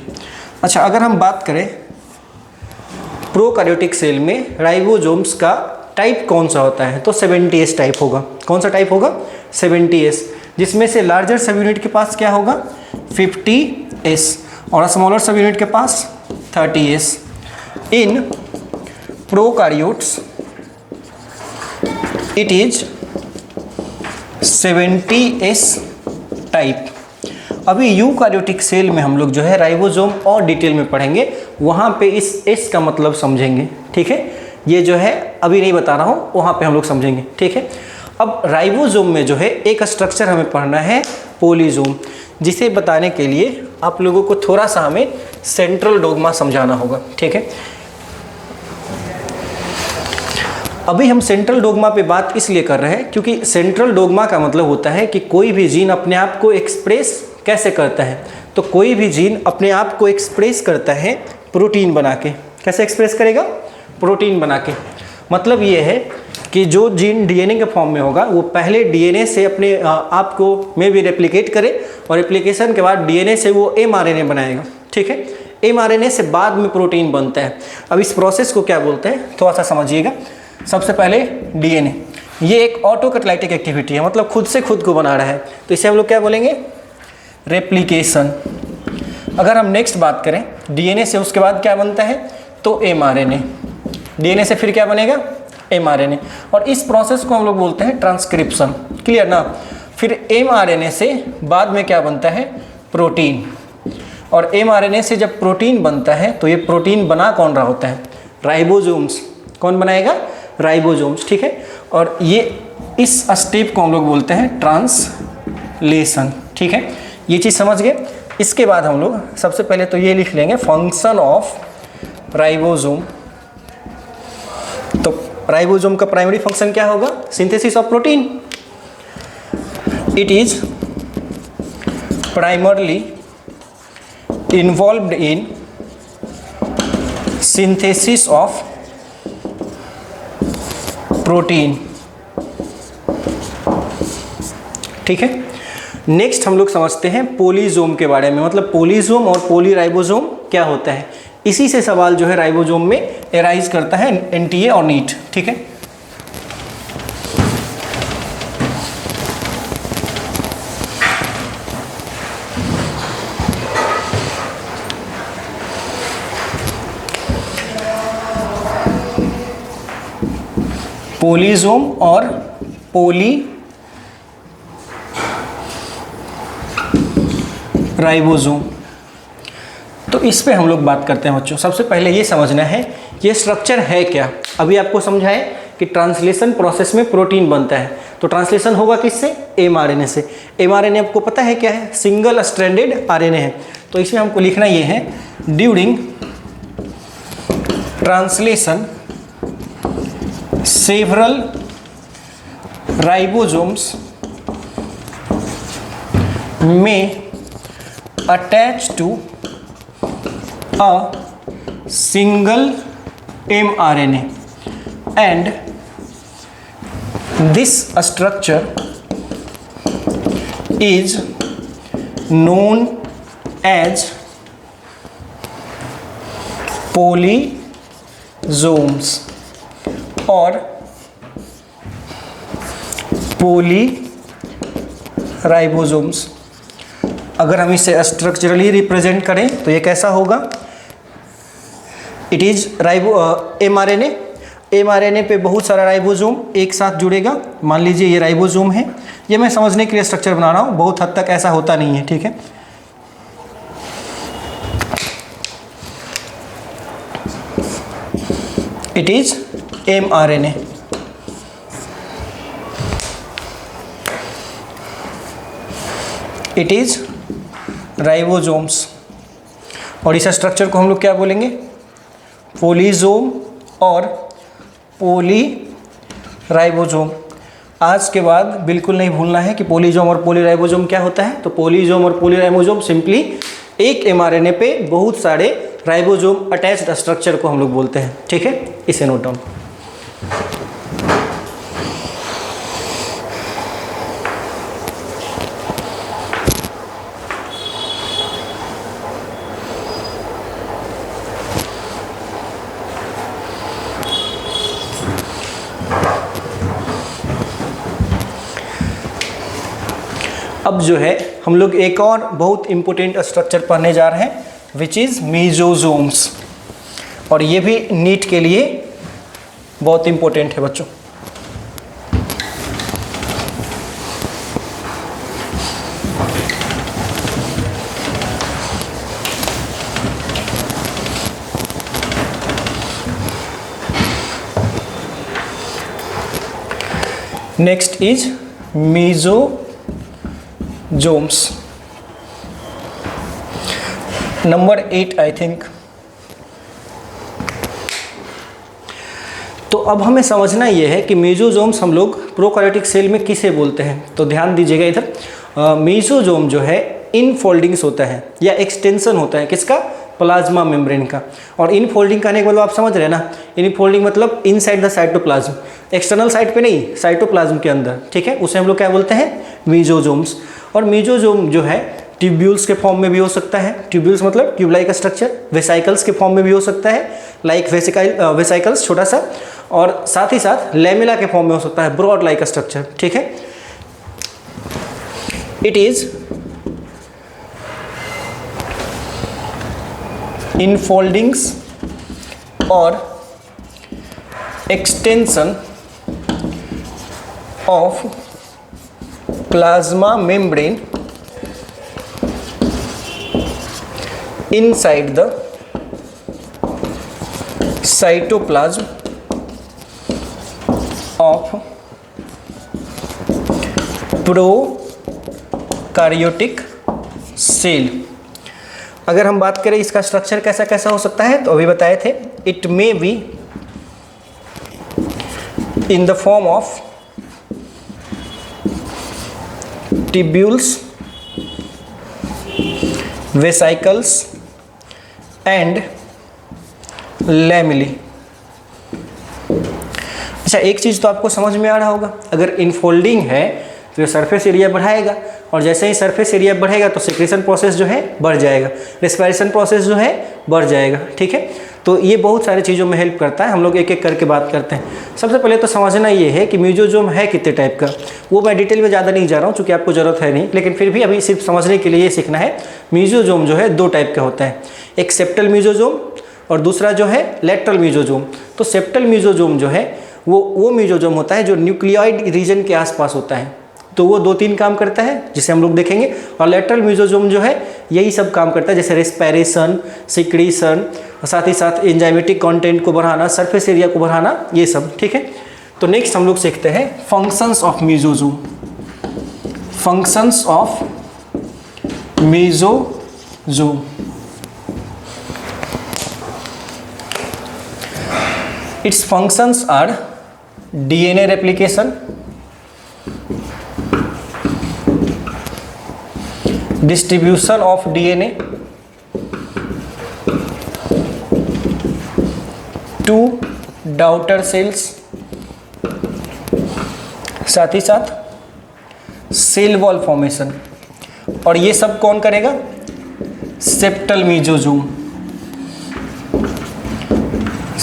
अच्छा, अगर हम बात करें प्रोकैरियोटिक सेल में राइबोसोम्स का टाइप कौन सा होता है, तो 70S टाइप होगा. कौन सा टाइप होगा? 70S, जिसमें से लार्जर सब यूनिट के पास क्या होगा? 50S और स्मॉलर सब यूनिट के पास 30S. In prokaryotes it is 70S type. अभी यूकार्योटिक सेल में हम लोग जो है राइबोसोम और डिटेल में पढ़ेंगे, वहाँ पे इस S का मतलब समझेंगे. ठीक है, ये जो है अभी नहीं बता रहा हूँ, वहाँ पे हम लोग समझेंगे. ठीक है, अब राइबोसोम में जो है एक स्ट्रक्चर हमें पढ़ना है पोलीसोम, जिसे बताने के लिए आप लोगों को थोड़ा सा हमें सेंट्रल डोग्मा समझाना होगा. ठीक है, अभी हम सेंट्रल डोग्मा पे बात इसलिए कर रहे हैं क्योंकि सेंट्रल डोग्मा का मतलब होता है कि कोई भी जीन अपने आप को एक्सप्रेस कैसे करता है. तो कोई भी जीन अपने आप को एक्सप्रेस करता है प्रोटीन बना के. कैसे एक्सप्रेस करेगा? प्रोटीन बना के. मतलब ये है कि जो जीन डीएनए के फॉर्म में होगा वो पहले डीएनए से अपने आप को में भी रेप्लिकेट करे और रेप्लिकेशन के बाद डीएनए से वो एमआरएनए बनाएगा. ठीक है, एमआरएनए से बाद में प्रोटीन बनता है. अब इस प्रोसेस को क्या बोलते हैं थोड़ा सा समझिएगा. सबसे पहले डीएनए, ये एक ऑटोकैटालाइटिक एक्टिविटी है, मतलब खुद से खुद को बना रहा है, तो इसे हम लोग क्या बोलेंगे? रेप्लिकेशन. अगर हम नेक्स्ट बात करें डीएनए से उसके बाद क्या बनता है, तो एमआरएनए. डीएनए से फिर क्या बनेगा? एमआरएनए. और इस प्रोसेस को हम लोग बोलते हैं ट्रांसक्रिप्शन. क्लियर ना? फिर एमआरएनए से बाद में क्या बनता है? प्रोटीन. और एमआरएनए से जब प्रोटीन बनता है तो ये प्रोटीन बना कौन रहा होता है? राइबोसोम्स. कौन बनाएगा? राइबोसोम्स. ठीक है, और ये इस स्टेप को हम लोग बोलते हैं ट्रांसलेशन. ठीक है, ये चीज़ समझ गए. इसके बाद हम लोग सबसे पहले तो ये लिख लेंगे फंक्शन ऑफ राइबोसोम. तो राइबोसोम का प्राइमरी फंक्शन क्या होगा? Synthesis of protein. It is primarily involved in synthesis of protein. ठीक है, नेक्स्ट हम लोग समझते हैं पोलीसोम के बारे में. मतलब पोलीसोम और पोलीराइबोसोम क्या होता है, इसी से सवाल जो है राइबोसोम में एराइज करता है एनटीए और नीट. ठीक है, पोलीसोम और पोलीराइबोसोम. तो इस पे हम लोग बात करते हैं बच्चों. सबसे पहले ये समझना है ये स्ट्रक्चर है क्या. अभी आपको समझाएं कि ट्रांसलेशन प्रोसेस में प्रोटीन बनता है, तो ट्रांसलेशन होगा किससे? एमआरएनए से. एमआरएनए आपको पता है क्या है? सिंगल स्ट्रैंडेड आरएनए है. तो इसमें हमको लिखना ये है during translation several ribosomes may attach to a single mRNA and this structure is known as polysomes और पोलीराइबोसोम्स. अगर हम इसे स्ट्रक्चरली रिप्रेजेंट करें तो ये कैसा होगा? It is mRNA. एमआरएनए पे बहुत सारा राइबोसोम एक साथ जुड़ेगा. मान लीजिए ये राइबोसोम है. ये मैं समझने के लिए स्ट्रक्चर बना रहा हूँ, बहुत हद तक ऐसा होता नहीं है. ठीक है, it is mRNA. It is ribosomes. और इस स्ट्रक्चर को हम लोग क्या बोलेंगे? पोलीसोम और पॉलीराइबोसोम। आज के बाद बिल्कुल नहीं भूलना है कि पॉलीजोम और पॉलीराइबोसोम क्या होता है। तो पॉलीजोम और पॉलीराइबोसोम सिंपली एक एमआरएनए पे बहुत सारे राइबोसोम अटैच्ड स्ट्रक्चर को हम लोग बोलते हैं। ठीक है, इसे नोट डाउन। अब जो है हम लोग एक और बहुत इंपॉर्टेंट स्ट्रक्चर पढ़ने जा रहे हैं विच इज़ मेसोसोम्स, और ये भी नीट के लिए बहुत इंपॉर्टेंट है बच्चों। Next is मेसोसोम्स, number 8 I think. तो अब हमें समझना ये है कि मेसोसोम्स हम लोग प्रोकैरियोटिक सेल में किसे बोलते हैं। तो ध्यान दीजिएगा इधर, मेसोसोम जो है इनफोल्डिंग्स होता है या एक्सटेंशन होता है किसका, प्लाज्मा मेम्ब्रेन का। और इनफोल्डिंग करने के मतलब आप समझ रहे हैं ना, इनफोल्डिंग मतलब inside the cytoplasm, external side पे नहीं, साइटोप्लाज्म के अंदर। ठीक है, उसे हम लोग क्या बोलते हैं, मेसोसोम्स। और मेसोसोम जो है ट्यूब्यूल्स के फॉर्म में भी हो सकता है, ट्यूब्यूल्स मतलब ट्यूब लाइक स्ट्रक्चर, वेसाइकल्स के फॉर्म में भी हो सकता है, लाइक वेसाइकल्स छोटा सा, और साथ ही साथ लेमिला के फॉर्म में हो सकता है, ब्रॉड लाइक स्ट्रक्चर। ठीक है, इट इज इनफोल्डिंग्स और extension of plasma membrane inside the cytoplasm of prokaryotic cell। अगर हम बात करें इसका स्ट्रक्चर कैसा कैसा हो सकता है, तो अभी बताए थे, it may be in the form of tubules, vesicles and lamellae. अच्छा, एक चीज़ तो आपको समझ में आ रहा होगा, अगर इनफोल्डिंग है तो सरफेस एरिया बढ़ाएगा, और जैसे ही सरफेस एरिया बढ़ेगा तो सिक्रेशन प्रोसेस जो है बढ़ जाएगा, रेस्पिरेशन प्रोसेस जो है बढ़ जाएगा। ठीक है, तो ये बहुत सारी चीज़ों में हेल्प करता है। हम लोग एक एक करके बात करते हैं। सबसे पहले तो समझना ये है कि मेसोसोम है कितने टाइप का, वो मैं डिटेल में ज़्यादा नहीं जा रहा हूँ चूँकि आपको ज़रूरत है नहीं, लेकिन फिर भी अभी सिर्फ समझने के लिए ये सीखना है। मेसोसोम जो है दो टाइप का होता है, एक सेप्टल मेसोसोम और दूसरा जो है लेटरल मेसोसोम। तो सेप्टल मेसोसोम जो है वो मेसोसोम होता है जो न्यूक्लियोइड रीजन के आसपास होता है, तो वो 2-3 काम करता है जिसे हम लोग देखेंगे। और लेटरल मेसोसोम जो है यही सब काम करता है, जैसे रेस्पिरेशन, सिक्रीशन, और साथ ही साथ एंजाइमेटिक कंटेंट को बढ़ाना, सरफेस एरिया को बढ़ाना, ये सब। ठीक है, तो नेक्स्ट हम लोग सीखते हैं functions of mesosome. Functions of mesosome. Its functions are DNA replication, distribution of DNA to daughter cells, साथ ही साथ सेल वॉल फॉर्मेशन। और ये सब कौन करेगा, सेप्टल मेसोसोम।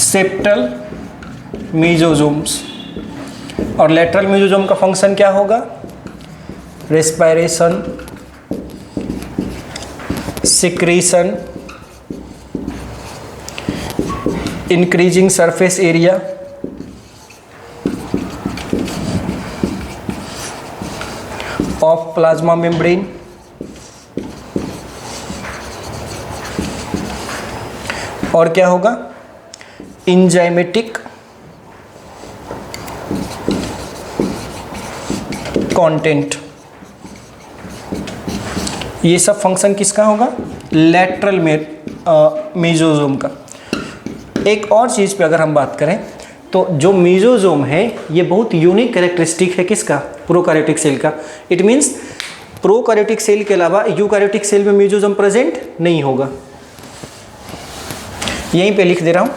सेप्टल मेसोसोम्स। और लेटरल मेसोसोम का फंक्शन क्या होगा, respiration, secretion, increasing surface area, of plasma membrane, और क्या होगा, एंजाइमेटिक कंटेंट। ये सब फंक्शन किसका होगा, लेटरल मेसोसोम का। एक और चीज़ पे अगर हम बात करें तो जो मीजोजोम है ये बहुत यूनिक कैरेक्टरिस्टिक है किसका, प्रोकैरियोटिक सेल का। इट मीन्स प्रोकैरियोटिक सेल के अलावा यूकैरियोटिक सेल में मीजोजोम प्रेजेंट नहीं होगा। यहीं पे लिख दे रहा हूं,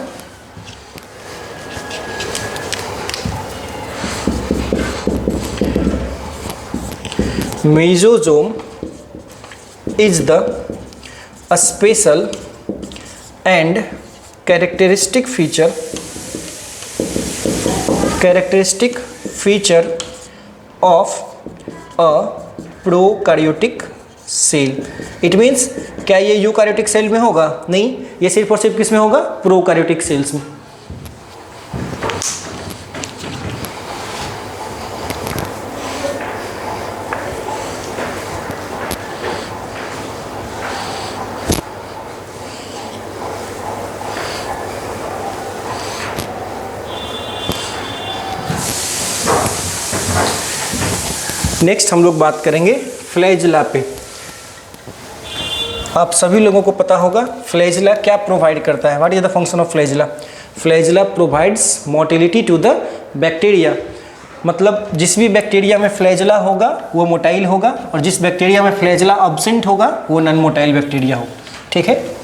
mesosome is the special and characteristic feature of a prokaryotic cell. It means क्या ये यूकैरियोटिक सेल में होगा? नहीं, ये सिर्फ और सिर्फ किस में होगा? प्रोकैरियोटिक सेल्स में। नेक्स्ट हम लोग बात करेंगे फ्लैजिला पे। आप सभी लोगों को पता होगा फ्लैजिला क्या प्रोवाइड करता है। What is the function of flagella? Flagella provides motility to the bacteria. मतलब जिस भी बैक्टीरिया में फ्लैजिला होगा वो मोटाइल होगा, और जिस बैक्टीरिया में फ्लैजिला एब्सेंट होगा वो नॉन मोटाइल बैक्टीरिया होगा। ठीक है।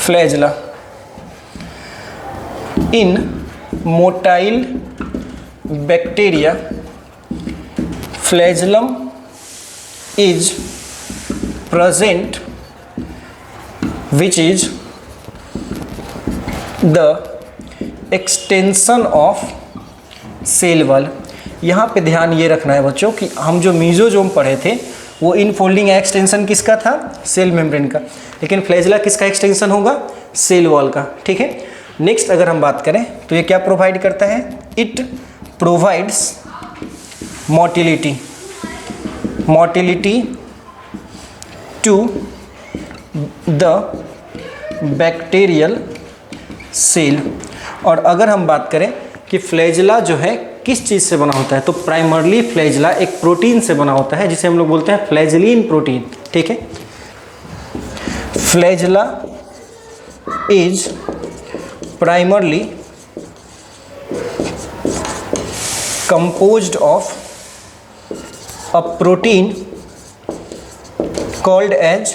Flagella in motile bacteria, flagellum is present which is the extension of cell wall. यहाँ पे ध्यान ये रखना है बच्चों कि हम जो मीजोजोम पढ़े थे वो इनफोल्डिंग एक्सटेंशन किसका था? सेल मेम्ब्रेन का। लेकिन फ्लैजिला किसका एक्सटेंशन होगा? सेल वॉल का। ठीक है। नेक्स्ट अगर हम बात करें तो ये क्या प्रोवाइड करता है? It provides motility to the bacterial cell. और अगर हम बात करें कि फ्लैजिला जो है किस चीज़ से बना होता है, तो प्राइमरली फ्लैजिला एक प्रोटीन से बना होता है जिसे हम लोग बोलते हैं फ्लैजिलिन प्रोटीन। ठीक है। Flagella is primarily composed of a protein called as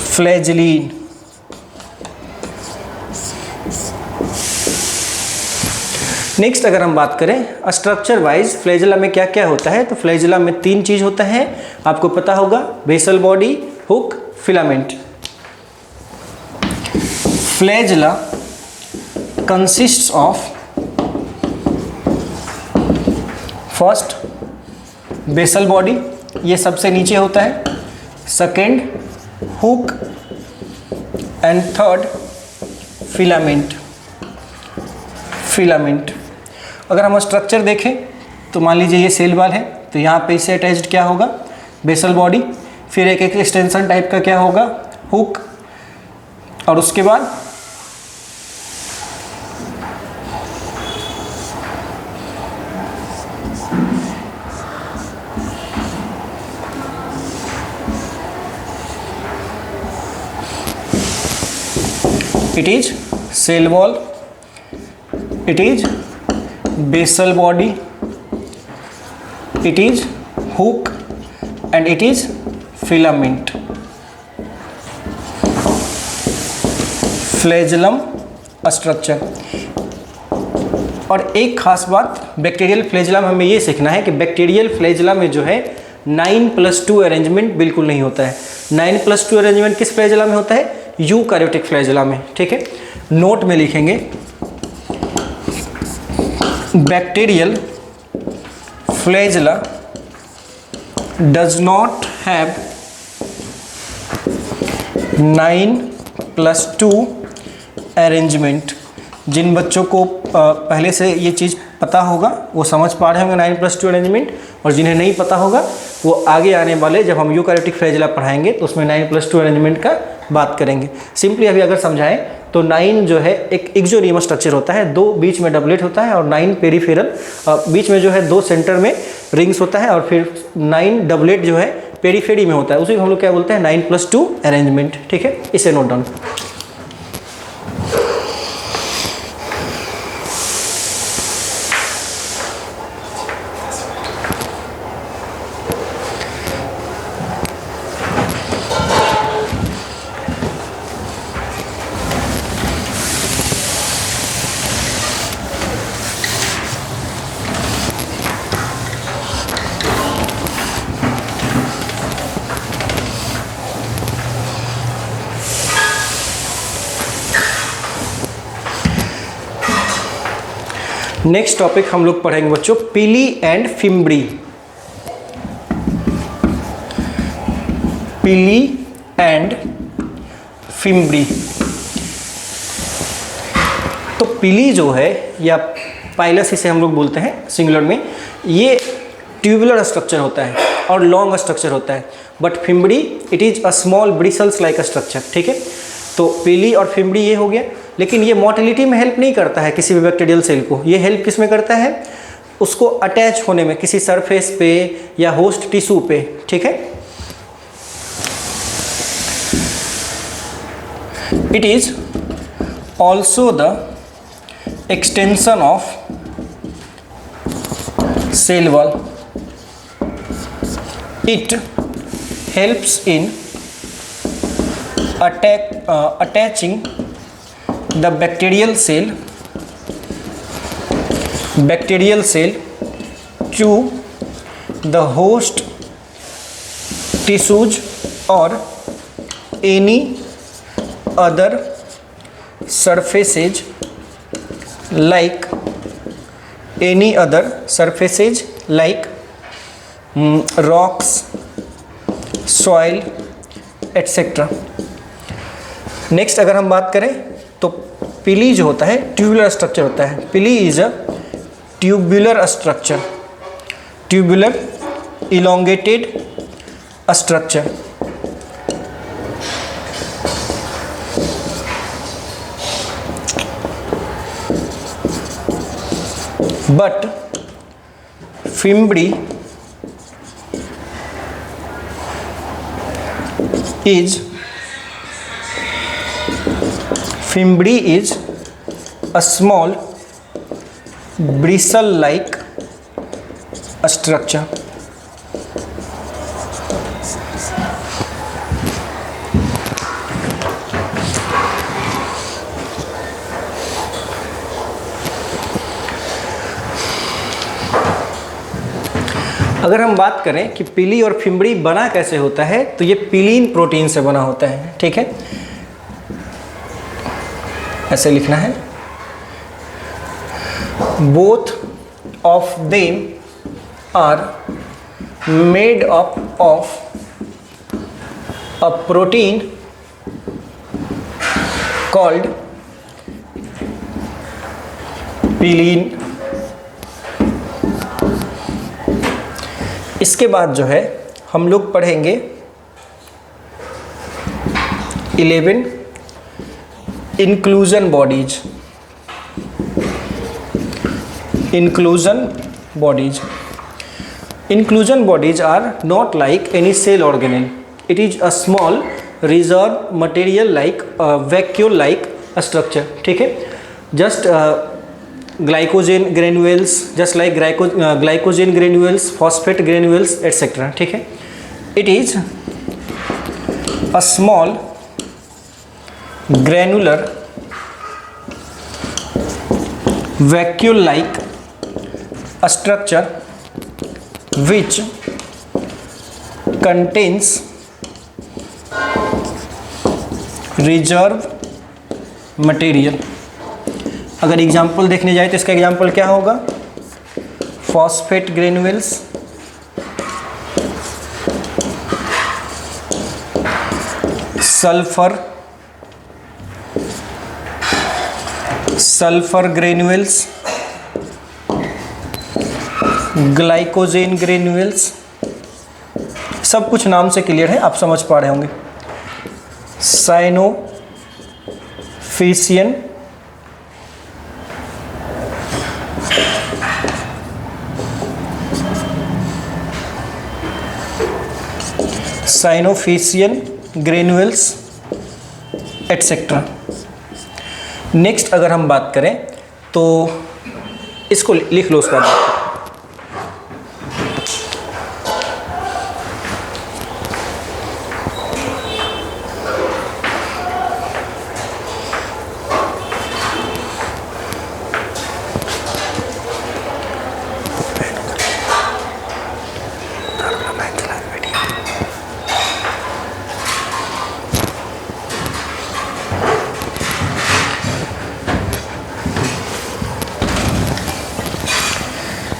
flagellin. Next अगर हम बात करें स्ट्रक्चर वाइज फ्लैजिला में क्या क्या होता है, तो फ्लैजिला में तीन चीज होता है, आपको पता होगा, basal body, hook, filament. Flagella consists of first basal body, ये सबसे नीचे होता है, second hook and third filament. अगर हम स्ट्रक्चर देखें तो मान लीजिए ये सेल वॉल है, तो यहाँ पे इससे अटैच्ड क्या होगा, बेसल बॉडी, फिर एक एक्सटेंशन टाइप का क्या होगा, हुक, और उसके बाद it is cell wall, it is basal body, it is hook and it is filament. Flagellum structure. और एक खास बात बैक्टीरियल फ्लैजिला में हमें ये सीखना है कि बैक्टीरियल फ्लैजिला में जो है 9+2 अरेंजमेंट बिल्कुल नहीं होता है। 9+2 अरेंजमेंट किस फ्लैजिला में होता है, यूकैरियोटिक फ्लैजिला में। ठीक है, नोट में लिखेंगे bacterial flagella does not have 9+2 arrangement. जिन बच्चों को पहले से ये चीज़ पता होगा वो समझ पा रहे होंगे 9+2 अरेंजमेंट, और जिन्हें नहीं पता होगा वो आगे आने वाले जब हम यूकैरियोटिक फ्लैजिला पढ़ाएंगे तो उसमें 9+2 अरेंजमेंट का बात करेंगे। सिंपली अभी अगर समझाएं तो 9 जो है एक एक्सोनियम स्ट्रक्चर होता है, 2 बीच में डबलेट होता है और 9 पेरीफेरल, बीच में जो है 2 सेंटर में रिंग्स होता है और फिर 9 डबलेट जो है पेरीफेरी में होता है, उसी को हम लोग क्या बोलते हैं 9+2 अरेंजमेंट। ठीक है, इसे नोट डाउन। नेक्स्ट टॉपिक हम लोग पढ़ेंगे बच्चों पिली एंड फिम्बरी। पिली एंड फिम्बरी। तो पिली जो है या पाइलस इसे हम लोग बोलते हैं सिंगुलर में, ये ट्यूबुलर स्ट्रक्चर होता है और लॉन्ग स्ट्रक्चर होता है, but fimbriae it is a small bristles like structure. ठीक है, तो पिली और फिम्बरी ये हो गया, लेकिन ये मोटिलिटी में हेल्प नहीं करता है किसी भी बैक्टीरियल सेल को। ये हेल्प किस में करता है, उसको अटैच होने में किसी सरफेस पे या होस्ट टिश्यू पे। ठीक है, it is also the extension of cell wall. It helps in attaching the bacterial cell to the host tissues or any other surfaces like rocks, soil, etc. Next अगर हम बात करें तो पिली जो होता है ट्यूबुलर स्ट्रक्चर होता है। पिली is a tubular structure, tubular elongated structure. But fimbriae is a small bristle-like structure. अगर हम बात करें कि पिली और फिम्बरी बना कैसे होता है, तो ये पिलीन प्रोटीन से बना होता है। ठीक है, ऐसे लिखना है, both of them are made up of a protein called pilin. इसके बाद जो है हम लोग पढ़ेंगे 11 inclusion bodies। Inclusion bodies are not like any cell organelle. It is a small reserved material like vacuole like structure। ठीक है, just glycogen granules, just like glycogen granules, phosphate granules, etc. ठीक है, it is a small granular vacuole like structure which contains reserve material। अगर example देखने जाए तो इसका example क्या होगा, phosphate granules, sulphur granules, glycogen granules. सब कुछ नाम से क्लियर है, आप समझ पा रहे होंगे। साइनोफिल फिशियन, साइनोफिशियन ग्रेनुअल्स एटसेट्रा। नेक्स्ट अगर हम बात करें तो इसको लिख लो उसका बाद।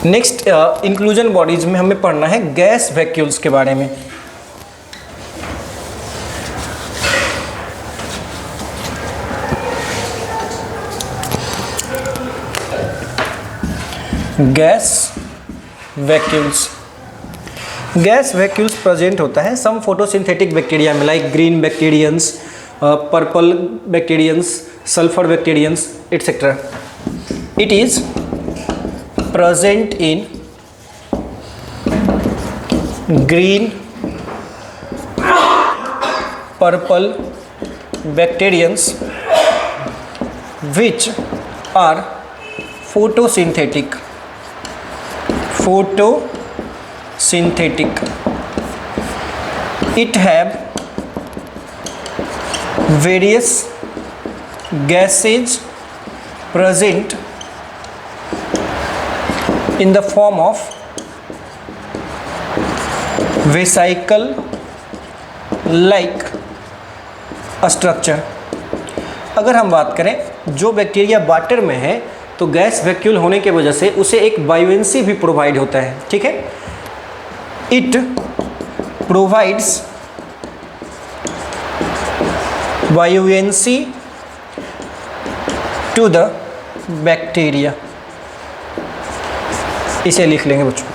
नेक्स्ट इंक्लूजन बॉडीज में हमें पढ़ना है गैस वैक्यूल्स के बारे में। Gas vacuoles, gas vacuoles present होता है सम फोटोसिंथेटिक बैक्टीरिया में, like green bacterians, purple bacterians, sulphur bacterians et cetera. It is present in green, purple bacteriums which are photosynthetic. It have various gases present in the form of vesicle like structure। अगर हम बात करें जो bacteria water में है तो gas vacuole होने के वजह से उसे एक बायोवेंसी भी प्रोवाइड होता है, ठीक है। It provides buoyancy to the bacteria. इसे लिख लेंगे बच्चों।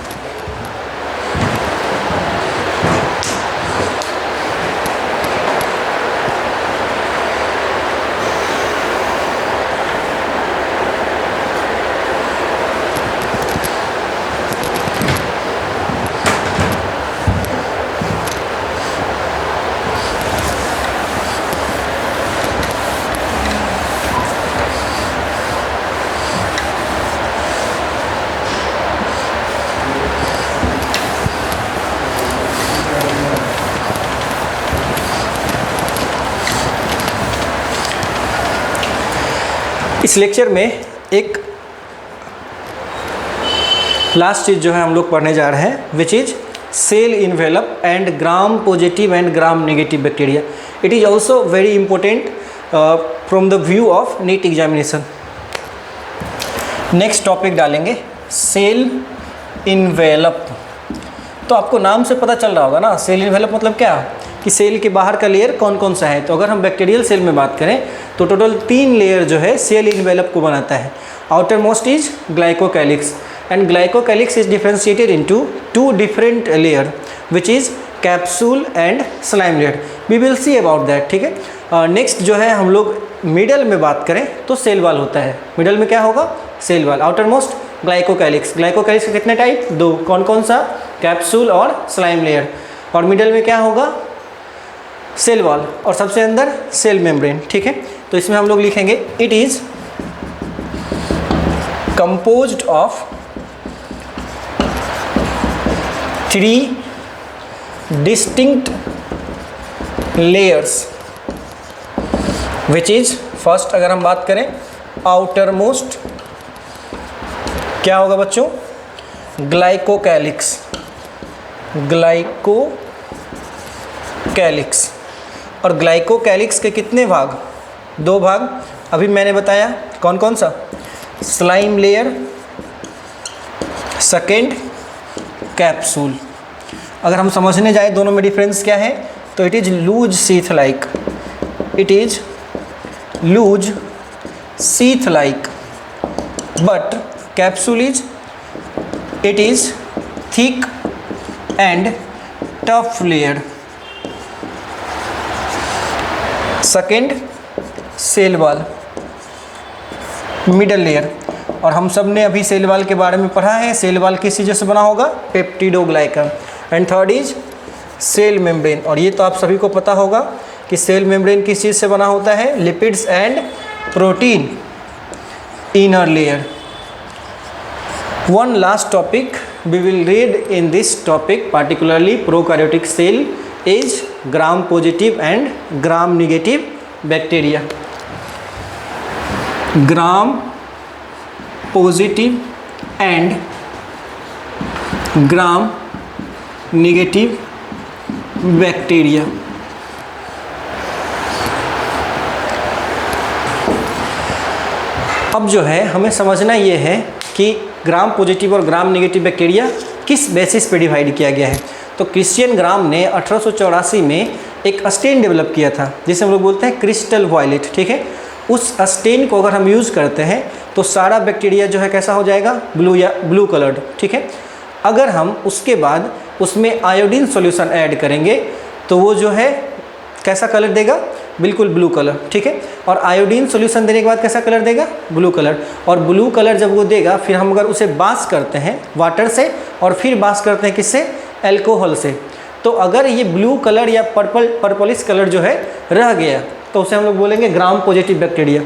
इस लेक्चर में एक लास्ट चीज़ जो है हम लोग पढ़ने जा रहे हैं, which is cell envelope and Gram positive and Gram negative bacteria. It is also very important from the view of NEET examination. Next topic डालेंगे सेल इन्वेलप। तो आपको नाम से पता चल रहा होगा ना, सेल इन्वेलप मतलब क्या कि सेल के बाहर का लेयर कौन कौन सा है। तो अगर हम बैक्टीरियल सेल में बात करें तो टोटल 3 लेयर जो है सेल इन्वेलप को बनाता है। Outermost is glycocalyx and glycocalyx is differentiated into 2 different layer which is capsule and slime layer. We will see about that, ठीक है। नेक्स्ट जो है हम लोग मिडल में बात करें तो सेल वॉल होता है। मिडल में क्या होगा? Cell wall. Outermost glycocalyx. Glycocalyx के कितने टाइप? 2। कौन कौन सा? कैप्सूल और स्लाइम लेयर। और मिडल में क्या होगा? Cell wall. और सबसे अंदर सेल मेम्ब्रेन, ठीक है। तो इसमें हम लोग लिखेंगे it is composed of 3 distinct layers which is first अगर हम बात करें आउटर मोस्ट क्या होगा बच्चों? ग्लाइकोकैलिक्स। ग्लाइकोकैलिक्स। और ग्लाइकोकैलिक्स के कितने भाग? 2 भाग। अभी मैंने बताया कौन कौन सा? Slime layer, second capsule. अगर हम समझने जाए दोनों में डिफरेंस क्या है तो it is loose sheath like. It is loose sheath like but capsule is it is thick and tough layer. Second cell wall, middle layer. और हम सब ने अभी सेल वॉल के बारे में पढ़ा है। सेल वॉल किस चीज़ से बना होगा? Peptidoglycan. And third is cell membrane. और ये तो आप सभी को पता होगा कि सेल मेम्ब्रेन किस चीज़ से बना होता है? Lipids and protein, inner layer. One last topic we will read in this topic, particularly prokaryotic cell, is gram positive and gram negative bacteria. Gram positive and gram negative bacteria. अब जो है हमें समझना ये है कि ग्राम पॉजिटिव और ग्राम negative bacteria किस बेसिस पे डिवाइड किया गया है। तो क्रिश्चियन ग्राम ने 1884 में एक स्टेन डेवलप किया था जिसे हम लोग बोलते हैं क्रिस्टल वॉयलेट, ठीक है। उस स्टेन को अगर हम यूज़ करते हैं तो सारा बैक्टीरिया जो है कैसा हो जाएगा? ब्लू या ब्लू कलर्ड, ठीक है। अगर हम उसके बाद उसमें आयोडीन सॉल्यूशन ऐड करेंगे तो वो जो है कैसा कलर देगा? बिल्कुल ब्लू कलर, ठीक है। और आयोडीन सॉल्यूशन देने के बाद कैसा कलर देगा? Blue colour. और ब्लू कलर जब वो देगा फिर हम अगर उसे बास करते हैं वाटर से और फिर बास करते हैं किससे? अल्कोहल से, तो अगर ये ब्लू कलर या पर्पलिश कलर जो है रह गया तो उसे हम लोग बोलेंगे ग्राम पॉजिटिव बैक्टीरिया।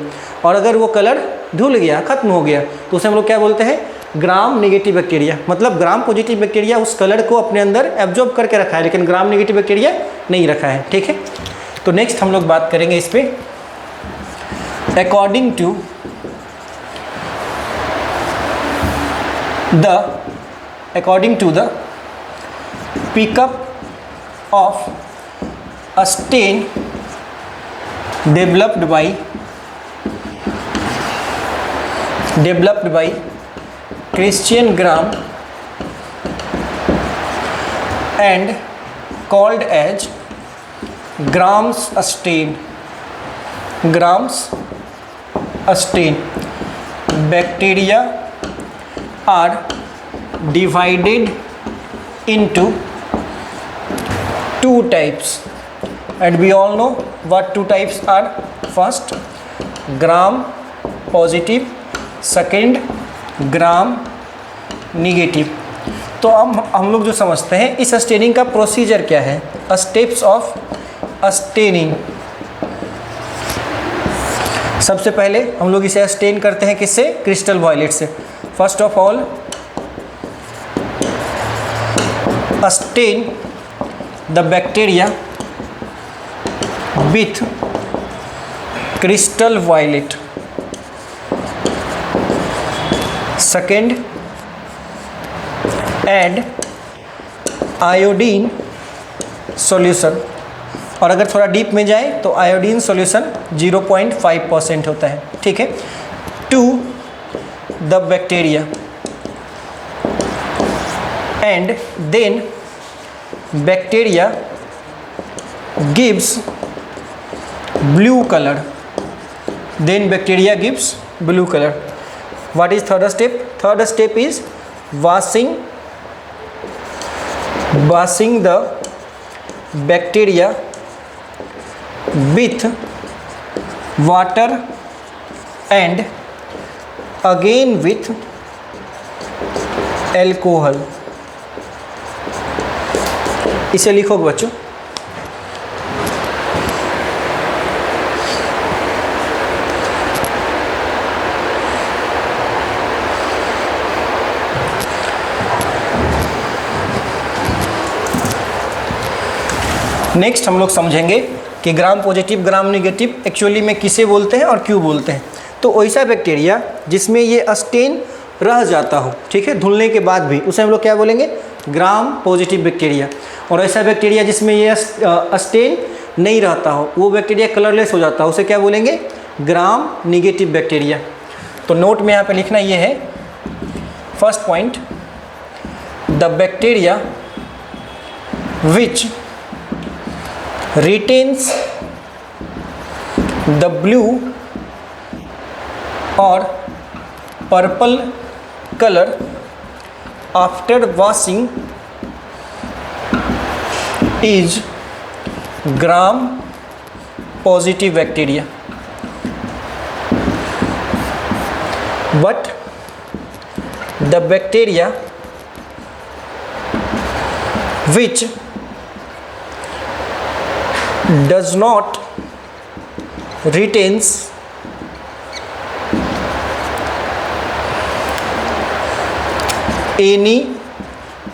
और अगर वो कलर धुल गया, खत्म हो गया, तो उसे हम लोग क्या बोलते हैं? ग्राम नेगेटिव बैक्टीरिया। मतलब ग्राम पॉजिटिव बैक्टीरिया उस कलर को अपने अंदर एब्जॉर्ब करके रखा है, लेकिन ग्राम नेगेटिव बैक्टीरिया नहीं रखा है, ठीक है। तो नेक्स्ट हम लोग बात करेंगे इस पे। According to the pickup of a stain developed by Christian Gram and called as Gram's stain. Bacteria are divided into two types, and we all know what two types are. First, gram positive, second gram negative. तो अब हम लोग जो समझते हैं इस staining का procedure क्या है, स्टेप्स ऑफ स्टेनिंग। सबसे पहले हम लोग इसे स्टेन करते हैं किससे? क्रिस्टल वॉयलेट से। First of all stain the bacteria with crystal violet. Second, add iodine solution. और अगर थोड़ा डीप में जाए तो आयोडीन सॉल्यूशन 0.5% होता है, ठीक है, to the bacteria. And then bacteria gives blue colour. Then bacteria gives blue colour. What is third step? Third step is washing the bacteria with water and again with alcohol. इसे लिखो बच्चों। Next हम लोग समझेंगे कि gram positive gram negative actually में किसे बोलते हैं और क्यों बोलते हैं। तो वैसा बैक्टीरिया जिसमें ये स्टेन रह जाता हो, ठीक है, धुलने के बाद भी, उसे हम लोग क्या बोलेंगे? Gram positive bacteria. और ऐसा बैक्टीरिया जिसमें ये स्टेन नहीं रहता हो, वो बैक्टीरिया कलरलेस हो जाता हो, उसे क्या बोलेंगे? ग्राम नेगेटिव बैक्टीरिया। तो नोट में यहाँ पे लिखना ये है, first point, the bacteria which retains the blue or purple color after washing is gram positive bacteria. but the bacteria which does not retains any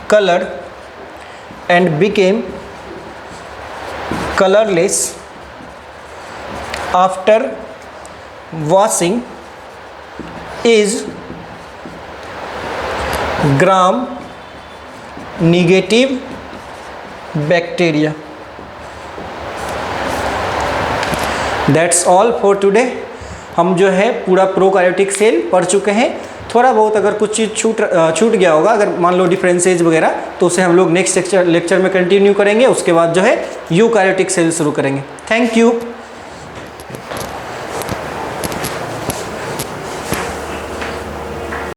color and became colorless after washing is gram negative bacteria. That's all for today. हम जो है पूरा prokaryotic cell पढ़ चुके हैं। थोड़ा बहुत अगर कुछ चीज़ छूट गया होगा, अगर मान लो डिफरेंसेज वगैरह, तो उसे हम लोग नेक्स्ट लेक्चर में कंटिन्यू करेंगे। उसके बाद जो है यूकार्योटिक सेल शुरू करेंगे। Thank you.